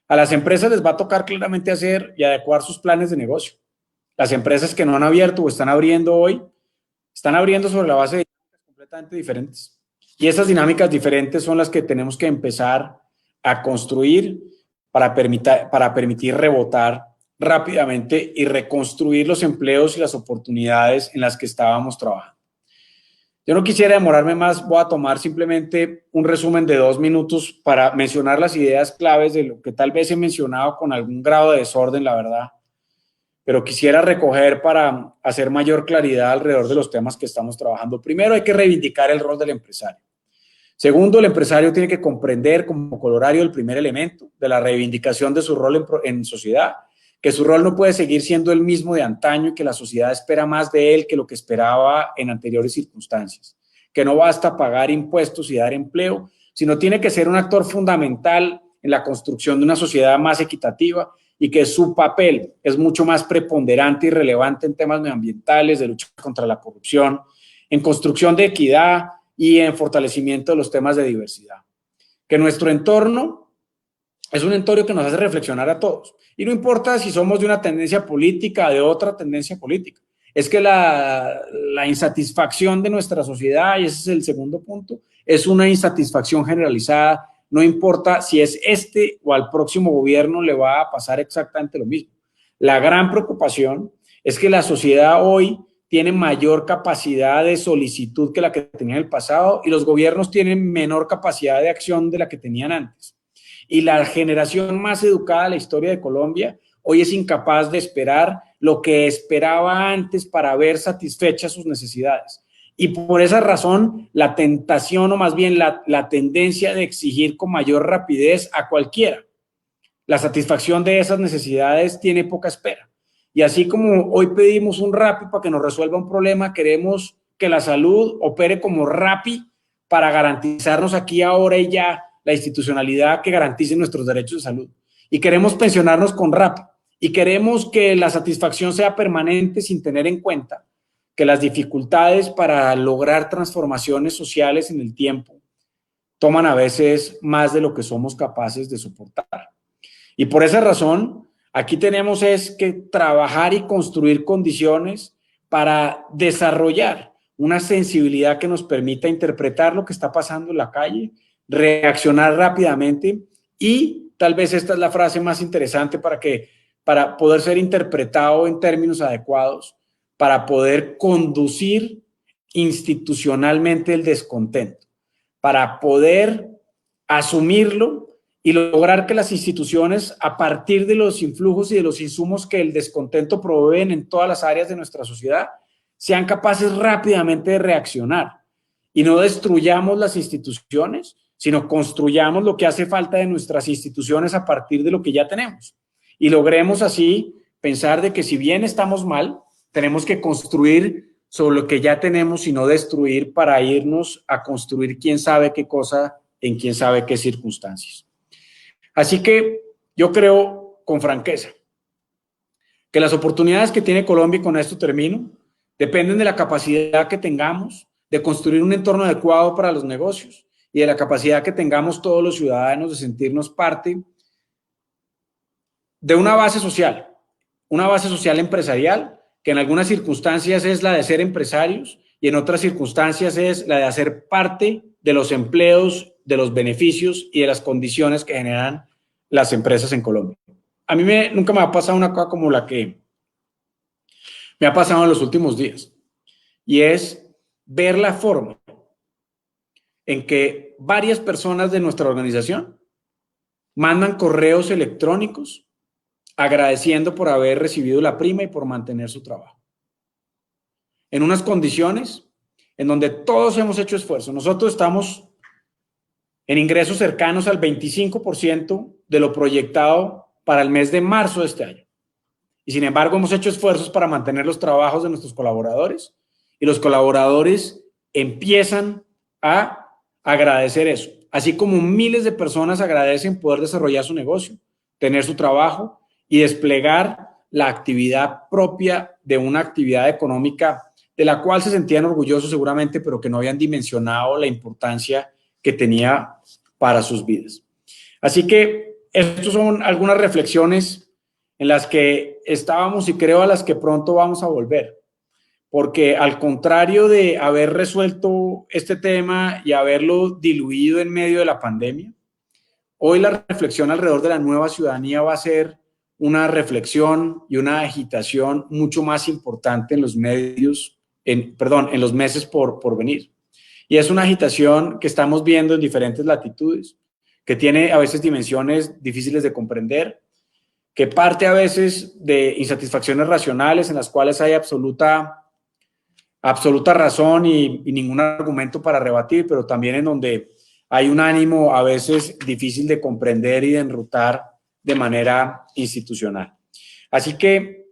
A las empresas les va a tocar claramente hacer y adecuar sus planes de negocio. Las empresas que no han abierto o están abriendo hoy, están abriendo sobre la base de dinámicas completamente diferentes. Y esas dinámicas diferentes son las que tenemos que empezar a construir para permitir rebotar rápidamente y reconstruir los empleos y las oportunidades en las que estábamos trabajando. Yo no quisiera demorarme más, voy a tomar simplemente un resumen de 2 minutos para mencionar las ideas claves de lo que tal vez he mencionado con algún grado de desorden, la verdad, pero quisiera recoger para hacer mayor claridad alrededor de los temas que estamos trabajando. Primero, hay que reivindicar el rol del empresario. Segundo, el empresario tiene que comprender como colorario el primer elemento de la reivindicación de su rol en sociedad, que su rol no puede seguir siendo el mismo de antaño y que la sociedad espera más de él que lo que esperaba en anteriores circunstancias, que no basta pagar impuestos y dar empleo, sino tiene que ser un actor fundamental en la construcción de una sociedad más equitativa y que su papel es mucho más preponderante y relevante en temas medioambientales, de lucha contra la corrupción, en construcción de equidad y en fortalecimiento de los temas de diversidad. Que nuestro entorno es un entorno que nos hace reflexionar a todos. Y no importa si somos de una tendencia política o de otra tendencia política. Es que la insatisfacción de nuestra sociedad, y ese es el segundo punto, es una insatisfacción generalizada. No importa si es este o al próximo gobierno le va a pasar exactamente lo mismo. La gran preocupación es que la sociedad hoy tiene mayor capacidad de solicitud que la que tenía en el pasado y los gobiernos tienen menor capacidad de acción de la que tenían antes. Y la generación más educada de la historia de Colombia hoy es incapaz de esperar lo que esperaba antes para ver satisfechas sus necesidades. Y por esa razón, la tentación o más bien la tendencia de exigir con mayor rapidez a cualquiera la satisfacción de esas necesidades tiene poca espera. Y así como hoy pedimos un Rappi para que nos resuelva un problema, queremos que la salud opere como Rappi para garantizarnos aquí, ahora y ya la institucionalidad que garantice nuestros derechos de salud. Y queremos pensionarnos con Rappi. Y queremos que la satisfacción sea permanente sin tener en cuenta que las dificultades para lograr transformaciones sociales en el tiempo toman a veces más de lo que somos capaces de soportar. Y por esa razón, aquí tenemos es que trabajar y construir condiciones para desarrollar una sensibilidad que nos permita interpretar lo que está pasando en la calle, reaccionar rápidamente y tal vez esta es la frase más interesante para poder ser interpretado en términos adecuados, para poder conducir institucionalmente el descontento, para poder asumirlo y lograr que las instituciones, a partir de los influjos y de los insumos que el descontento proveen en todas las áreas de nuestra sociedad, sean capaces rápidamente de reaccionar y no destruyamos las instituciones, sino construyamos lo que hace falta de nuestras instituciones a partir de lo que ya tenemos. Y logremos así pensar de que si bien estamos mal, tenemos que construir sobre lo que ya tenemos y no destruir para irnos a construir quién sabe qué cosa en quién sabe qué circunstancias. Así que yo creo con franqueza que las oportunidades que tiene Colombia, y con esto termino, dependen de la capacidad que tengamos de construir un entorno adecuado para los negocios y de la capacidad que tengamos todos los ciudadanos de sentirnos parte de una base social empresarial, que en algunas circunstancias es la de ser empresarios y en otras circunstancias es la de hacer parte de los empleos, de los beneficios y de las condiciones que generan las empresas en Colombia. A mí nunca me ha pasado una cosa como la que me ha pasado en los últimos días, y es ver la forma en que varias personas de nuestra organización mandan correos electrónicos agradeciendo por haber recibido la prima y por mantener su trabajo. En unas condiciones en donde todos hemos hecho esfuerzo. Nosotros estamos en ingresos cercanos al 25% de lo proyectado para el mes de marzo de este año. Y sin embargo, hemos hecho esfuerzos para mantener los trabajos de nuestros colaboradores y los colaboradores empiezan a agradecer eso. Así como miles de personas agradecen poder desarrollar su negocio, tener su trabajo y desplegar la actividad propia de una actividad económica de la cual se sentían orgullosos seguramente, pero que no habían dimensionado la importancia que tenía para sus vidas. Así que estas son algunas reflexiones en las que estábamos y creo a las que pronto vamos a volver, porque al contrario de haber resuelto este tema y haberlo diluido en medio de la pandemia, hoy la reflexión alrededor de la nueva ciudadanía va a ser una reflexión y una agitación mucho más importante en los en los meses por venir. Y es una agitación que estamos viendo en diferentes latitudes, que tiene a veces dimensiones difíciles de comprender, que parte a veces de insatisfacciones racionales en las cuales hay absoluta razón y ningún argumento para rebatir, pero también en donde hay un ánimo a veces difícil de comprender y de enrutar de manera institucional. Así que,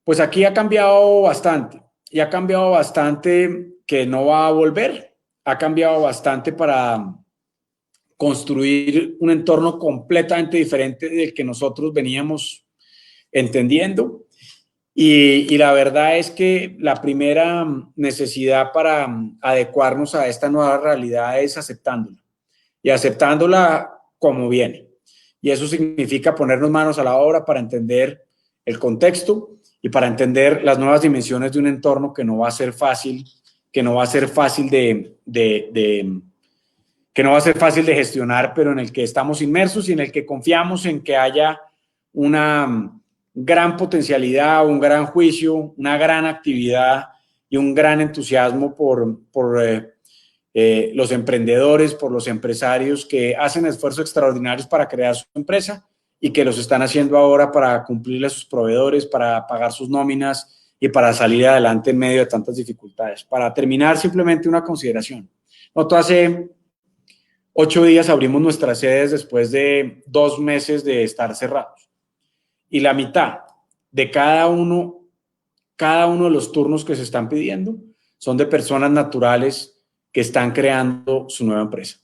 pues aquí ha cambiado bastante, y ha cambiado bastante que no va a volver, ha cambiado bastante para construir un entorno completamente diferente del que nosotros veníamos entendiendo. Y la verdad es que la primera necesidad para adecuarnos a esta nueva realidad es aceptándola y aceptándola como viene. Y eso significa ponernos manos a la obra para entender el contexto y para entender las nuevas dimensiones de un entorno que no va a ser fácil, que no va a ser fácil que no va a ser fácil de gestionar, pero en el que estamos inmersos y en el que confiamos en que haya una gran potencialidad, un gran juicio, una gran actividad y un gran entusiasmo por los emprendedores, por los empresarios que hacen esfuerzos extraordinarios para crear su empresa y que los están haciendo ahora para cumplirle a sus proveedores, para pagar sus nóminas y para salir adelante en medio de tantas dificultades. Para terminar, simplemente una consideración. Nosotros hace 8 días abrimos nuestras sedes después de 2 meses de estar cerrados. Y la mitad de cada uno de los turnos que se están pidiendo son de personas naturales que están creando su nueva empresa.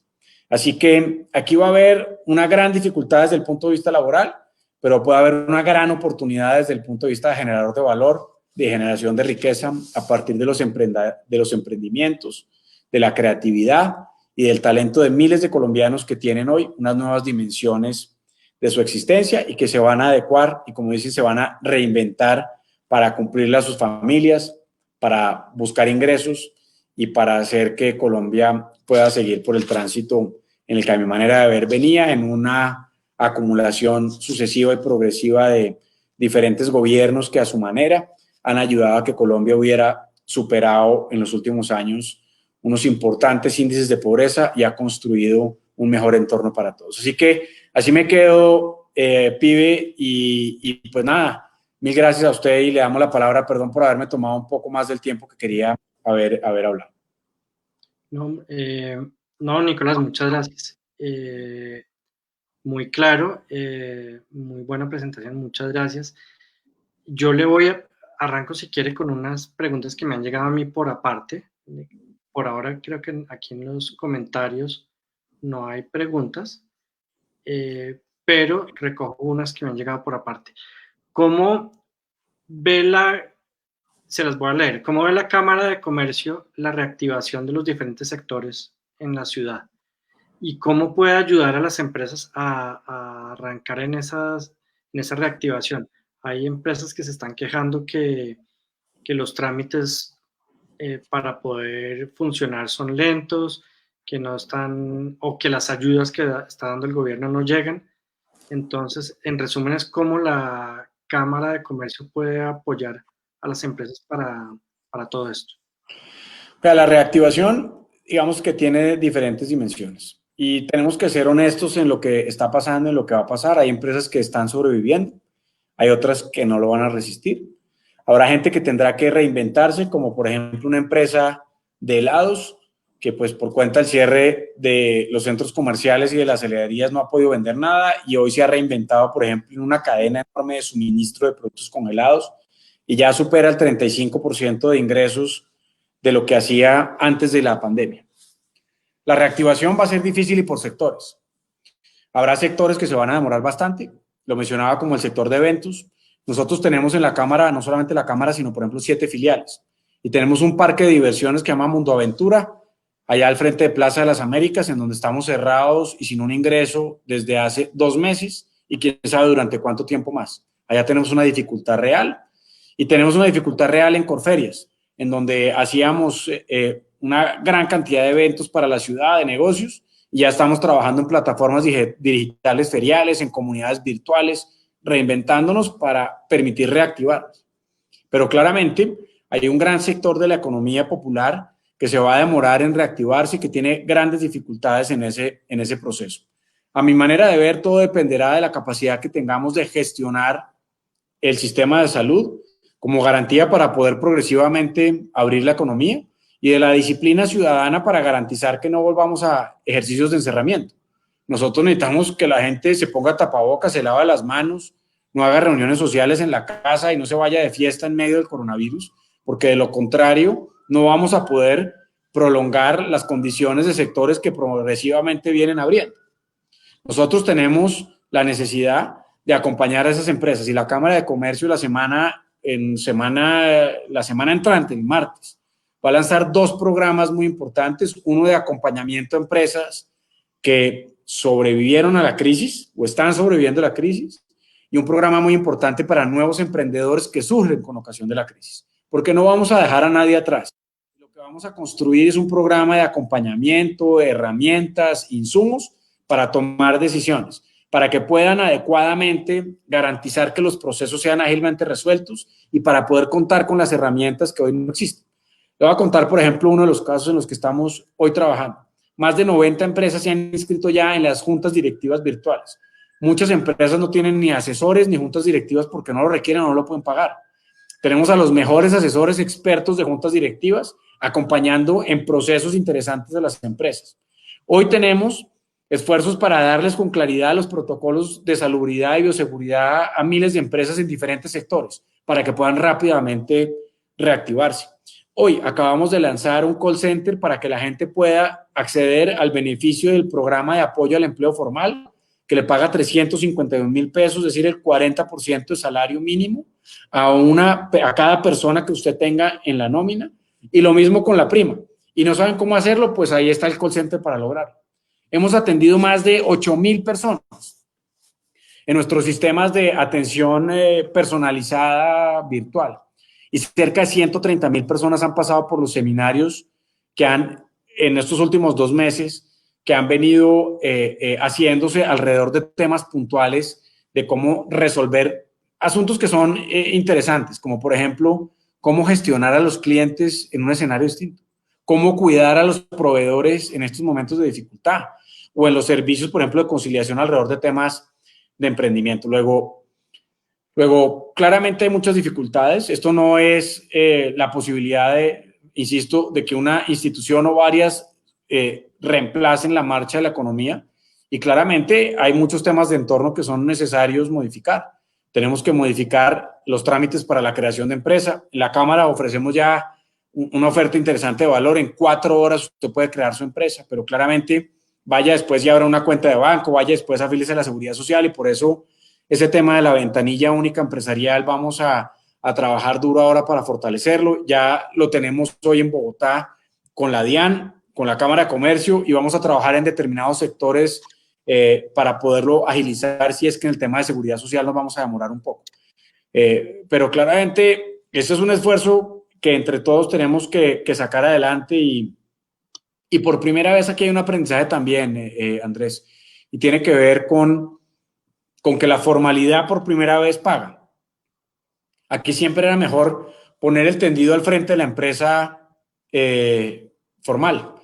Así que aquí va a haber una gran dificultad desde el punto de vista laboral, pero puede haber una gran oportunidad desde el punto de vista de generador de valor, de generación de riqueza a partir de los emprendimientos, de la creatividad y del talento de miles de colombianos que tienen hoy unas nuevas dimensiones de su existencia y que se van a adecuar y, como dicen, se van a reinventar para cumplirle a sus familias, para buscar ingresos y para hacer que Colombia pueda seguir por el tránsito en el que a mi manera de ver venía, en una acumulación sucesiva y progresiva de diferentes gobiernos que a su manera han ayudado a que Colombia hubiera superado en los últimos años unos importantes índices de pobreza y ha construido un mejor entorno para todos. Así que así me quedo, pibe, y pues nada, mil gracias a usted y le damos la palabra, perdón por haberme tomado un poco más del tiempo que quería haber hablado. No, Nicolás, muchas gracias. Muy claro, muy buena presentación, muchas gracias. Yo le arranco si quiere con unas preguntas que me han llegado a mí por aparte. Por ahora creo que aquí en los comentarios no hay preguntas, pero recojo unas que me han llegado por aparte. ¿Cómo ve se las voy a leer, cómo ve la Cámara de Comercio la reactivación de los diferentes sectores en la ciudad? ¿Y cómo puede ayudar a las empresas a arrancar en esa reactivación? Hay empresas que se están quejando que los trámites para poder funcionar son lentos, que no están, o que las ayudas que está dando el gobierno no llegan. Entonces, en resumen, es cómo la Cámara de Comercio puede apoyar a las empresas para todo esto. La reactivación, digamos que tiene diferentes dimensiones y tenemos que ser honestos en lo que está pasando, en lo que va a pasar. Hay empresas que están sobreviviendo, hay otras que no lo van a resistir. Habrá gente que tendrá que reinventarse, como por ejemplo una empresa de helados que pues por cuenta del cierre de los centros comerciales y de las heladerías no ha podido vender nada y hoy se ha reinventado, por ejemplo, en una cadena enorme de suministro de productos congelados y ya supera el 35% de ingresos de lo que hacía antes de la pandemia. La reactivación va a ser difícil y por sectores. Habrá sectores que se van a demorar bastante, lo mencionaba como el sector de eventos. Nosotros tenemos en la Cámara, no solamente la Cámara, sino por ejemplo 7 filiales. Y tenemos un parque de diversiones que se llama Mundo Aventura, allá al frente de Plaza de las Américas, en donde estamos cerrados y sin un ingreso desde hace 2 meses y quién sabe durante cuánto tiempo más. Allá tenemos una dificultad real y tenemos una dificultad real en Corferias, en donde hacíamos una gran cantidad de eventos para la ciudad, de negocios, y ya estamos trabajando en plataformas digitales feriales, en comunidades virtuales, reinventándonos para permitir reactivarlas. Pero claramente hay un gran sector de la economía popular que se va a demorar en reactivarse y que tiene grandes dificultades en ese proceso. A mi manera de ver, todo dependerá de la capacidad que tengamos de gestionar el sistema de salud como garantía para poder progresivamente abrir la economía y de la disciplina ciudadana para garantizar que no volvamos a ejercicios de encerramiento. Nosotros necesitamos que la gente se ponga tapabocas, se lave las manos, no haga reuniones sociales en la casa y no se vaya de fiesta en medio del coronavirus, porque de lo contrario no vamos a poder prolongar las condiciones de sectores que progresivamente vienen abriendo. Nosotros tenemos la necesidad de acompañar a esas empresas y la Cámara de Comercio la semana entrante, el martes, va a lanzar dos programas muy importantes, uno de acompañamiento a empresas que sobrevivieron a la crisis o están sobreviviendo a la crisis y un programa muy importante para nuevos emprendedores que surgen con ocasión de la crisis, porque no vamos a dejar a nadie atrás. Lo que vamos a construir es un programa de acompañamiento, de herramientas, insumos para tomar decisiones, para que puedan adecuadamente garantizar que los procesos sean ágilmente resueltos y para poder contar con las herramientas que hoy no existen. Le voy a contar, por ejemplo, uno de los casos en los que estamos hoy trabajando. Más de 90 empresas se han inscrito ya en las juntas directivas virtuales. Muchas empresas no tienen ni asesores ni juntas directivas porque no lo requieren o no lo pueden pagar. Tenemos a los mejores asesores expertos de juntas directivas acompañando en procesos interesantes a las empresas. Hoy tenemos esfuerzos para darles con claridad los protocolos de salubridad y bioseguridad a miles de empresas en diferentes sectores para que puedan rápidamente reactivarse. Hoy acabamos de lanzar un call center para que la gente pueda acceder al beneficio del programa de apoyo al empleo formal, que le paga 351,000 pesos, es decir, el 40% de salario mínimo a cada persona que usted tenga en la nómina, y lo mismo con la prima. Y no saben cómo hacerlo, pues ahí está el call center para lograrlo. Hemos atendido más de 8,000 personas en nuestros sistemas de atención personalizada virtual. Y cerca de 130,000 personas han pasado por los seminarios que en estos últimos 2 meses, que han venido haciéndose alrededor de temas puntuales de cómo resolver asuntos que son interesantes, como por ejemplo, cómo gestionar a los clientes en un escenario distinto, cómo cuidar a los proveedores en estos momentos de dificultad, o en los servicios, por ejemplo, de conciliación alrededor de temas de emprendimiento. Luego, claramente hay muchas dificultades. Esto no es la posibilidad insisto, de que una institución o varias reemplacen la marcha de la economía. Y claramente hay muchos temas de entorno que son necesarios modificar. Tenemos que modificar los trámites para la creación de empresa. En la Cámara ofrecemos ya una oferta interesante de valor. En 4 horas usted puede crear su empresa, pero claramente vaya después y abra una cuenta de banco, vaya después afíliese a la Seguridad Social, y por eso ese tema de la ventanilla única empresarial vamos a trabajar duro ahora para fortalecerlo. Ya lo tenemos hoy en Bogotá con la DIAN, con la Cámara de Comercio, y vamos a trabajar en determinados sectores para poderlo agilizar si es que en el tema de seguridad social nos vamos a demorar un poco. Pero claramente este es un esfuerzo que entre todos tenemos que sacar adelante y por primera vez aquí hay un aprendizaje también, Andrés, y tiene que ver con que la formalidad por primera vez paga. Aquí siempre era mejor poner el tendido al frente de la empresa formal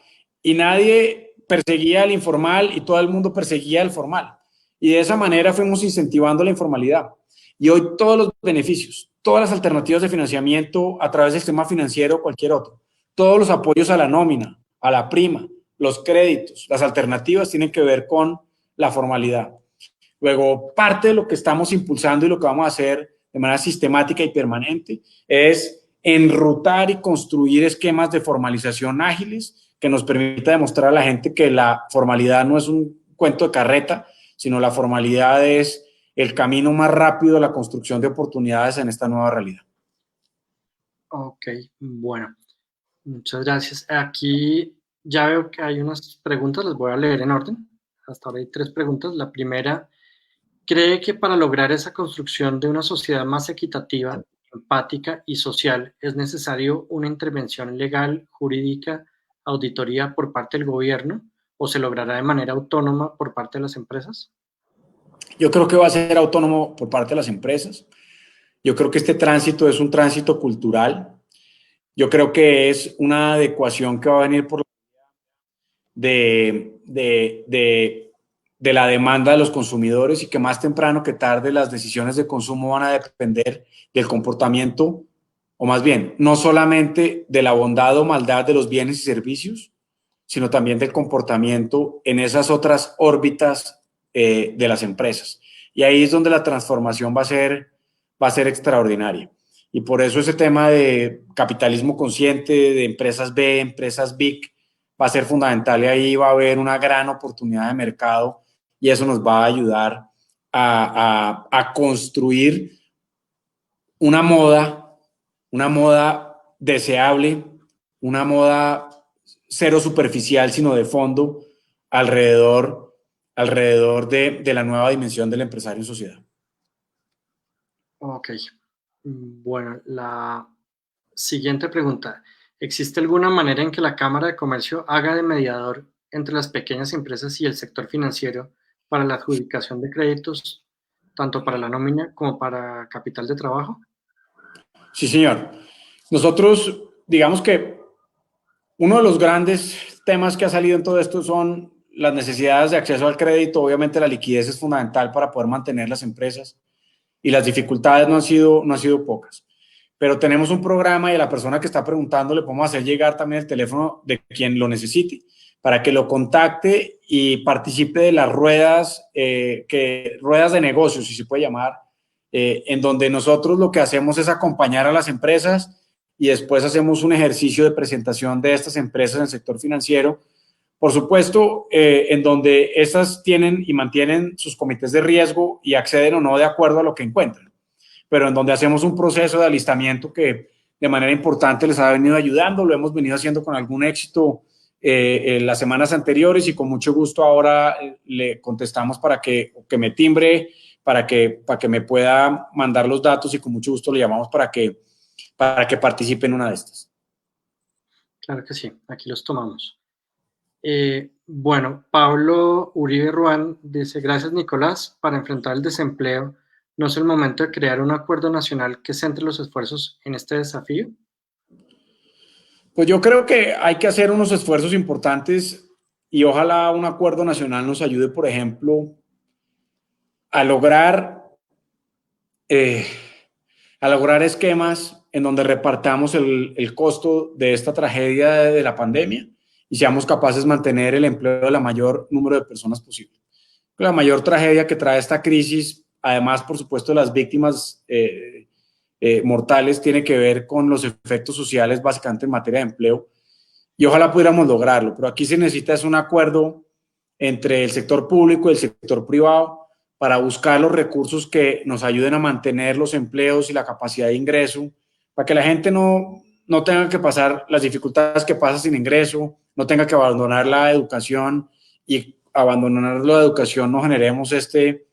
y nadie perseguía al informal y todo el mundo perseguía al formal. Y de esa manera fuimos incentivando la informalidad. Y hoy todos los beneficios, todas las alternativas de financiamiento a través del sistema financiero o cualquier otro, todos los apoyos a la nómina, a la prima, los créditos, las alternativas tienen que ver con la formalidad. Luego, parte de lo que estamos impulsando y lo que vamos a hacer de manera sistemática y permanente es enrutar y construir esquemas de formalización ágiles que nos permita demostrar a la gente que la formalidad no es un cuento de carreta, sino la formalidad es el camino más rápido a la construcción de oportunidades en esta nueva realidad. Ok, bueno, muchas gracias. Aquí ya veo que hay unas preguntas, las voy a leer en orden. Hasta ahora hay 3 preguntas. La primera: ¿cree que para lograr esa construcción de una sociedad más equitativa, empática y social es necesario una intervención legal, jurídica, auditoría por parte del gobierno, o se logrará de manera autónoma por parte de las empresas? Yo creo que va a ser autónomo por parte de las empresas. Yo creo que este tránsito es un tránsito cultural. Yo creo que es una adecuación que va a venir por de la demanda de los consumidores, y que más temprano que tarde las decisiones de consumo van a depender del comportamiento o más bien, no solamente de la bondad o maldad de los bienes y servicios, sino también del comportamiento en esas otras órbitas de las empresas. Y ahí es donde la transformación va a ser extraordinaria. Y por eso ese tema de capitalismo consciente, de empresas B, empresas BIC, va a ser fundamental y ahí va a haber una gran oportunidad de mercado y eso nos va a ayudar a construir una moda deseable, una moda cero superficial, sino de fondo, alrededor de la nueva dimensión del empresario en sociedad. Ok. Bueno, la siguiente pregunta. ¿Existe alguna manera en que la Cámara de Comercio haga de mediador entre las pequeñas empresas y el sector financiero para la adjudicación de créditos, tanto para la nómina como para capital de trabajo? Sí, señor. Nosotros, digamos que uno de los grandes temas que ha salido en todo esto son las necesidades de acceso al crédito. Obviamente la liquidez es fundamental para poder mantener las empresas y las dificultades no han sido pocas. Pero tenemos un programa y a la persona que está preguntando le podemos hacer llegar también el teléfono de quien lo necesite para que lo contacte y participe de las ruedas de negocios, si se puede llamar, en donde nosotros lo que hacemos es acompañar a las empresas y después hacemos un ejercicio de presentación de estas empresas en el sector financiero. Por supuesto, en donde estas tienen y mantienen sus comités de riesgo y acceden o no de acuerdo a lo que encuentran, pero en donde hacemos un proceso de alistamiento que de manera importante les ha venido ayudando, lo hemos venido haciendo con algún éxito en las semanas anteriores y con mucho gusto ahora le contestamos para que me timbre, para que me pueda mandar los datos y con mucho gusto le llamamos para que participe en una de estas. Claro que sí, aquí los tomamos. Bueno, Pablo Uribe Ruán dice, gracias Nicolás, para enfrentar el desempleo, ¿no es el momento de crear un acuerdo nacional que centre los esfuerzos en este desafío? Pues yo creo que hay que hacer unos esfuerzos importantes y ojalá un acuerdo nacional nos ayude, por ejemplo, a lograr, eh, a lograr esquemas en donde repartamos el costo de esta tragedia de la pandemia y seamos capaces de mantener el empleo de la mayor número de personas posible. La mayor tragedia que trae esta crisis, además, por supuesto, de las víctimas mortales, tiene que ver con los efectos sociales, básicamente en materia de empleo, y ojalá pudiéramos lograrlo, pero aquí se necesita es un acuerdo entre el sector público y el sector privado para buscar los recursos que nos ayuden a mantener los empleos y la capacidad de ingreso, para que la gente no tenga que pasar las dificultades que pasa sin ingreso, no tenga que abandonar la educación y abandonar la educación no generemos este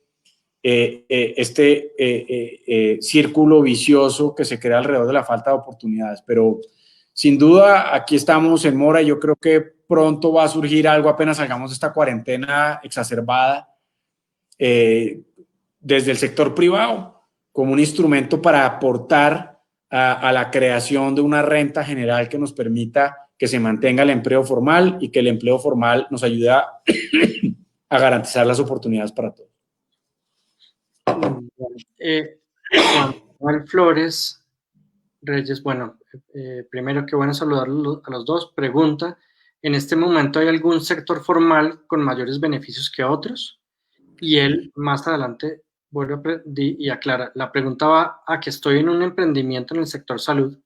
círculo vicioso que se crea alrededor de la falta de oportunidades. Pero sin duda, aquí estamos en mora y yo creo que pronto va a surgir algo apenas salgamos de esta cuarentena exacerbada desde el sector privado como un instrumento para aportar a la creación de una renta general que nos permita que se mantenga el empleo formal y que el empleo formal nos ayude a garantizar las oportunidades para todos. Juan Manuel Flores Reyes, bueno, primero que bueno saludarlos a los dos. Pregunta, ¿en este momento hay algún sector formal con mayores beneficios que otros? Y él más adelante vuelve y aclara, la pregunta va a que estoy en un emprendimiento en el sector salud,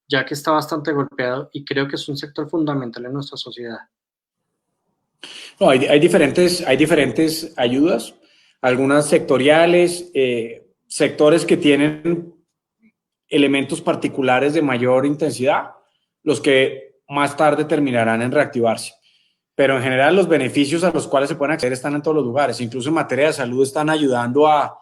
ya que está bastante golpeado y creo que es un sector fundamental en nuestra sociedad. No, hay diferentes ayudas, algunas sectoriales, sectores que tienen elementos particulares de mayor intensidad, los que más tarde terminarán en reactivarse. Pero en general los beneficios a los cuales se pueden acceder están en todos los lugares, incluso en materia de salud están ayudando a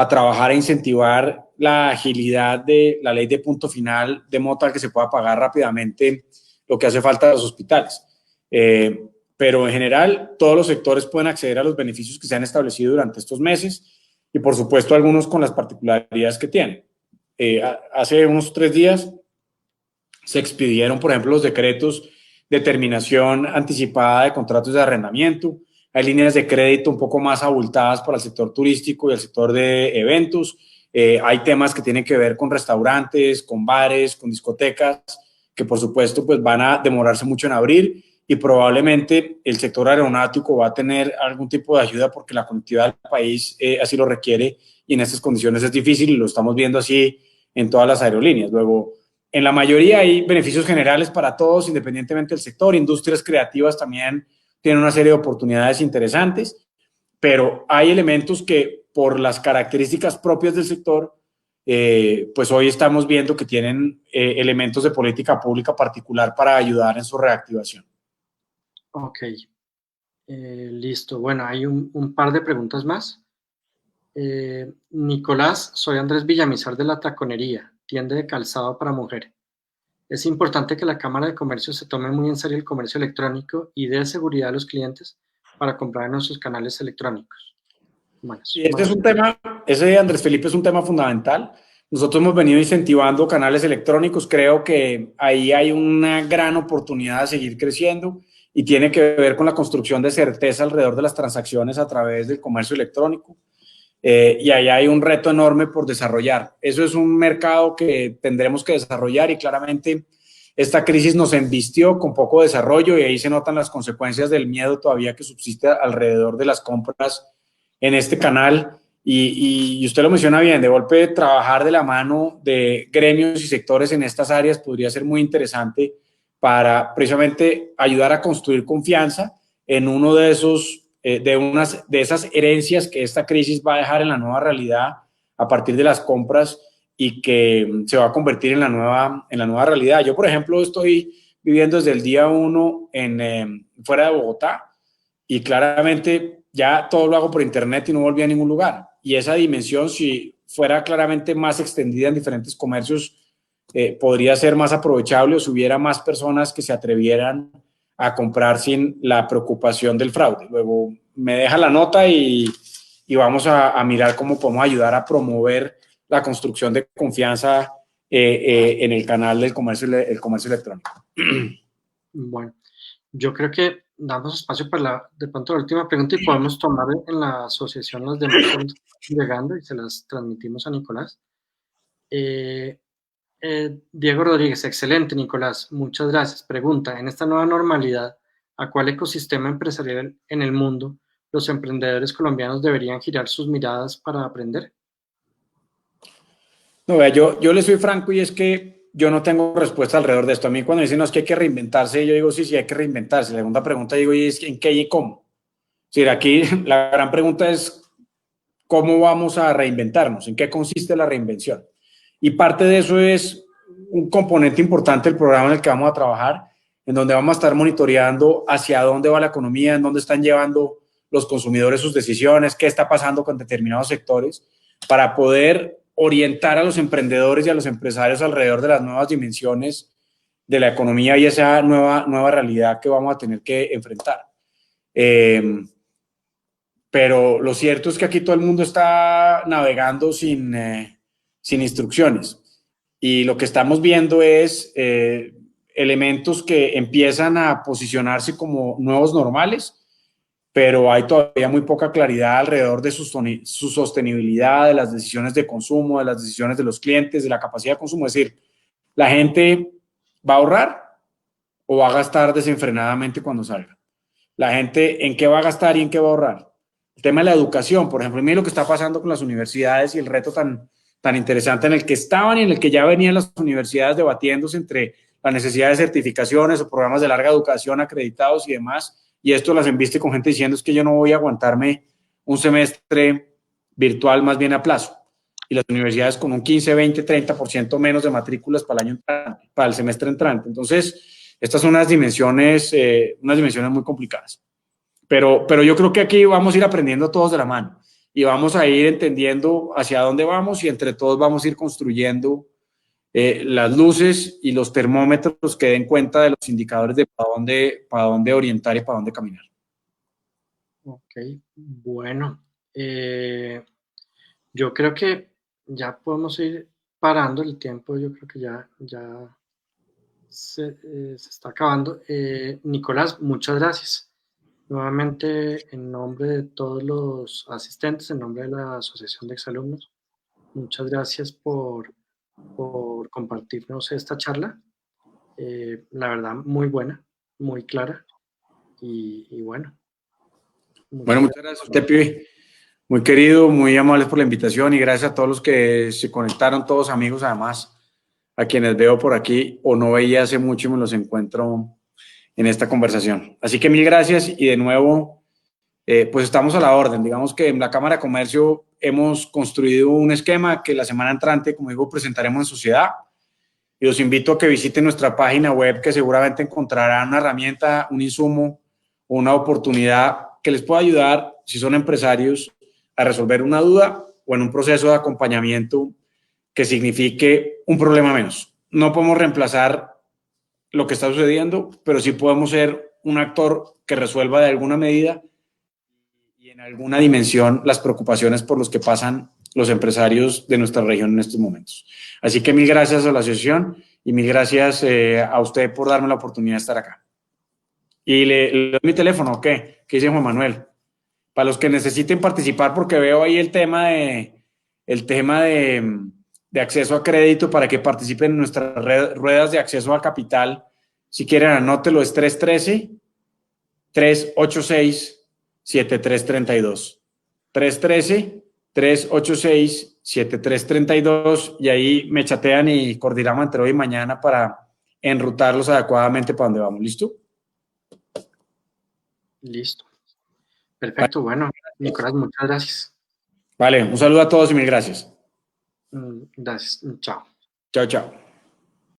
trabajar e incentivar la agilidad de la ley de punto final, de modo tal que se pueda pagar rápidamente lo que hace falta a los hospitales. Pero en general todos los sectores pueden acceder a los beneficios que se han establecido durante estos meses y por supuesto algunos con las particularidades que tienen. Hace unos 3 días se expidieron, por ejemplo, los decretos de terminación anticipada de contratos de arrendamiento. Hay líneas de crédito un poco más abultadas para el sector turístico y el sector de eventos. Hay temas que tienen que ver con restaurantes, con bares, con discotecas, que por supuesto pues van a demorarse mucho en abrir y probablemente el sector aeronáutico va a tener algún tipo de ayuda porque la conectividad del país así lo requiere y en estas condiciones es difícil y lo estamos viendo así en todas las aerolíneas. Luego, en la mayoría hay beneficios generales para todos, independientemente del sector. Industrias creativas también tienen una serie de oportunidades interesantes, pero hay elementos que por las características propias del sector, pues hoy estamos viendo que tienen elementos de política pública particular para ayudar en su reactivación. Ok, listo. Bueno, hay un par de preguntas más. Nicolás, soy Andrés Villamizar de La Taconería, tienda de calzado para mujer. Es importante que la Cámara de Comercio se tome muy en serio el comercio electrónico y dé seguridad a los clientes para comprar en nuestros canales electrónicos. Bueno, Y ese es bueno, un tema, ese Andrés Felipe es un tema fundamental. Nosotros hemos venido incentivando canales electrónicos. Creo que ahí hay una gran oportunidad de seguir creciendo y tiene que ver con la construcción de certeza alrededor de las transacciones a través del comercio electrónico. Y ahí hay un reto enorme por desarrollar. Eso es un mercado que tendremos que desarrollar y claramente esta crisis nos embistió con poco desarrollo y ahí se notan las consecuencias del miedo todavía que subsiste alrededor de las compras en este canal. Y usted lo menciona bien, de golpe trabajar de la mano de gremios y sectores en estas áreas podría ser muy interesante para precisamente ayudar a construir confianza en uno de esos de esas herencias que esta crisis va a dejar en la nueva realidad a partir de las compras y que se va a convertir en la nueva realidad. Yo, por ejemplo, estoy viviendo desde el día uno fuera de Bogotá y claramente ya todo lo hago por internet y no volví a ningún lugar. Y esa dimensión, si fuera claramente más extendida en diferentes comercios, podría ser más aprovechable o si hubiera más personas que se atrevieran a comprar sin la preocupación del fraude. Luego me deja la nota y vamos a mirar cómo podemos ayudar a promover la construcción de confianza en el canal del comercio, el comercio electrónico. bueno, yo creo que damos espacio para de pronto la última pregunta y podemos tomar en la asociación las demás preguntas que están llegando y se las transmitimos a Nicolás. Eh, Diego Rodríguez, excelente, Nicolás, muchas gracias. Pregunta, en esta nueva normalidad, ¿a cuál ecosistema empresarial en el mundo los emprendedores colombianos deberían girar sus miradas para aprender? No, vea, yo le soy franco y es que yo no tengo respuesta alrededor de esto. A mí cuando dicen no, es que hay que reinventarse, yo digo sí, sí, hay que reinventarse. La segunda pregunta digo, ¿y es en qué y cómo? Es decir, aquí la gran pregunta es cómo vamos a reinventarnos, en qué consiste la reinvención. Y parte de eso es un componente importante del programa en el que vamos a trabajar, en donde vamos a estar monitoreando hacia dónde va la economía, en dónde están llevando los consumidores sus decisiones, qué está pasando con determinados sectores, para poder orientar a los emprendedores y a los empresarios alrededor de las nuevas dimensiones de la economía y esa nueva realidad que vamos a tener que enfrentar. Pero lo cierto es que aquí todo el mundo está navegando sin instrucciones y lo que estamos viendo es elementos que empiezan a posicionarse como nuevos normales, pero hay todavía muy poca claridad alrededor de su sostenibilidad, de las decisiones de consumo, de las decisiones de los clientes, de la capacidad de consumo. Es decir, la gente va a ahorrar o va a gastar desenfrenadamente cuando salga. La gente en qué va a gastar y en qué va a ahorrar. El tema de la educación, por ejemplo, mire lo que está pasando con las universidades y el reto tan interesante en el que estaban y en el que ya venían las universidades debatiéndose entre la necesidad de certificaciones o programas de larga educación acreditados y demás, y esto las embiste con gente diciendo es que yo no voy a aguantarme un semestre virtual más bien a plazo. Y las universidades con un 15, 20, 30% menos de matrículas para el año entrante, para el semestre entrante. Entonces, estas son unas dimensiones muy complicadas. Pero yo creo que aquí vamos a ir aprendiendo todos de la mano y vamos a ir entendiendo hacia dónde vamos y entre todos vamos a ir construyendo las luces y los termómetros que den cuenta de los indicadores de para dónde orientar y para dónde caminar. Ok, bueno, yo creo que ya podemos ir parando el tiempo, yo creo que ya se está acabando. Nicolás, muchas gracias. Nuevamente, en nombre de todos los asistentes, en nombre de la Asociación de Exalumnos, Muchas gracias por compartirnos esta charla. La verdad, muy buena, muy clara y bueno, Bueno, muchas muchas gracias. gracias a usted, pibe. Muy querido, muy amables por la invitación y gracias a todos los que se conectaron, todos amigos además, a quienes veo por aquí o no veía hace mucho y me los encuentro en esta conversación. Así que mil gracias y de nuevo, pues estamos a la orden. Digamos que en la Cámara de Comercio hemos construido un esquema que la semana entrante, como digo, presentaremos en sociedad y los invito a que visiten nuestra página web que seguramente encontrarán una herramienta, un insumo o una oportunidad que les pueda ayudar si son empresarios a resolver una duda o en un proceso de acompañamiento que signifique un problema menos. No podemos reemplazar lo que está sucediendo, pero sí podemos ser un actor que resuelva de alguna medida y en alguna dimensión las preocupaciones por los que pasan los empresarios de nuestra región en estos momentos. Así que mil gracias a la asociación y mil gracias a usted por darme la oportunidad de estar acá. Y le doy mi teléfono, ¿ok? ¿Qué dice Juan Manuel? Para los que necesiten participar, porque veo ahí el tema de acceso a crédito para que participen en nuestras ruedas de acceso a capital. Si quieren, anótelo, es 313-386-7332. 313-386-7332 y ahí me chatean y coordinamos entre hoy y mañana para enrutarlos adecuadamente para donde vamos. ¿Listo? Listo. Perfecto. Bueno, Nicolás, muchas gracias. Vale, un saludo a todos y mil gracias. Gracias. Chao. Chao, chao.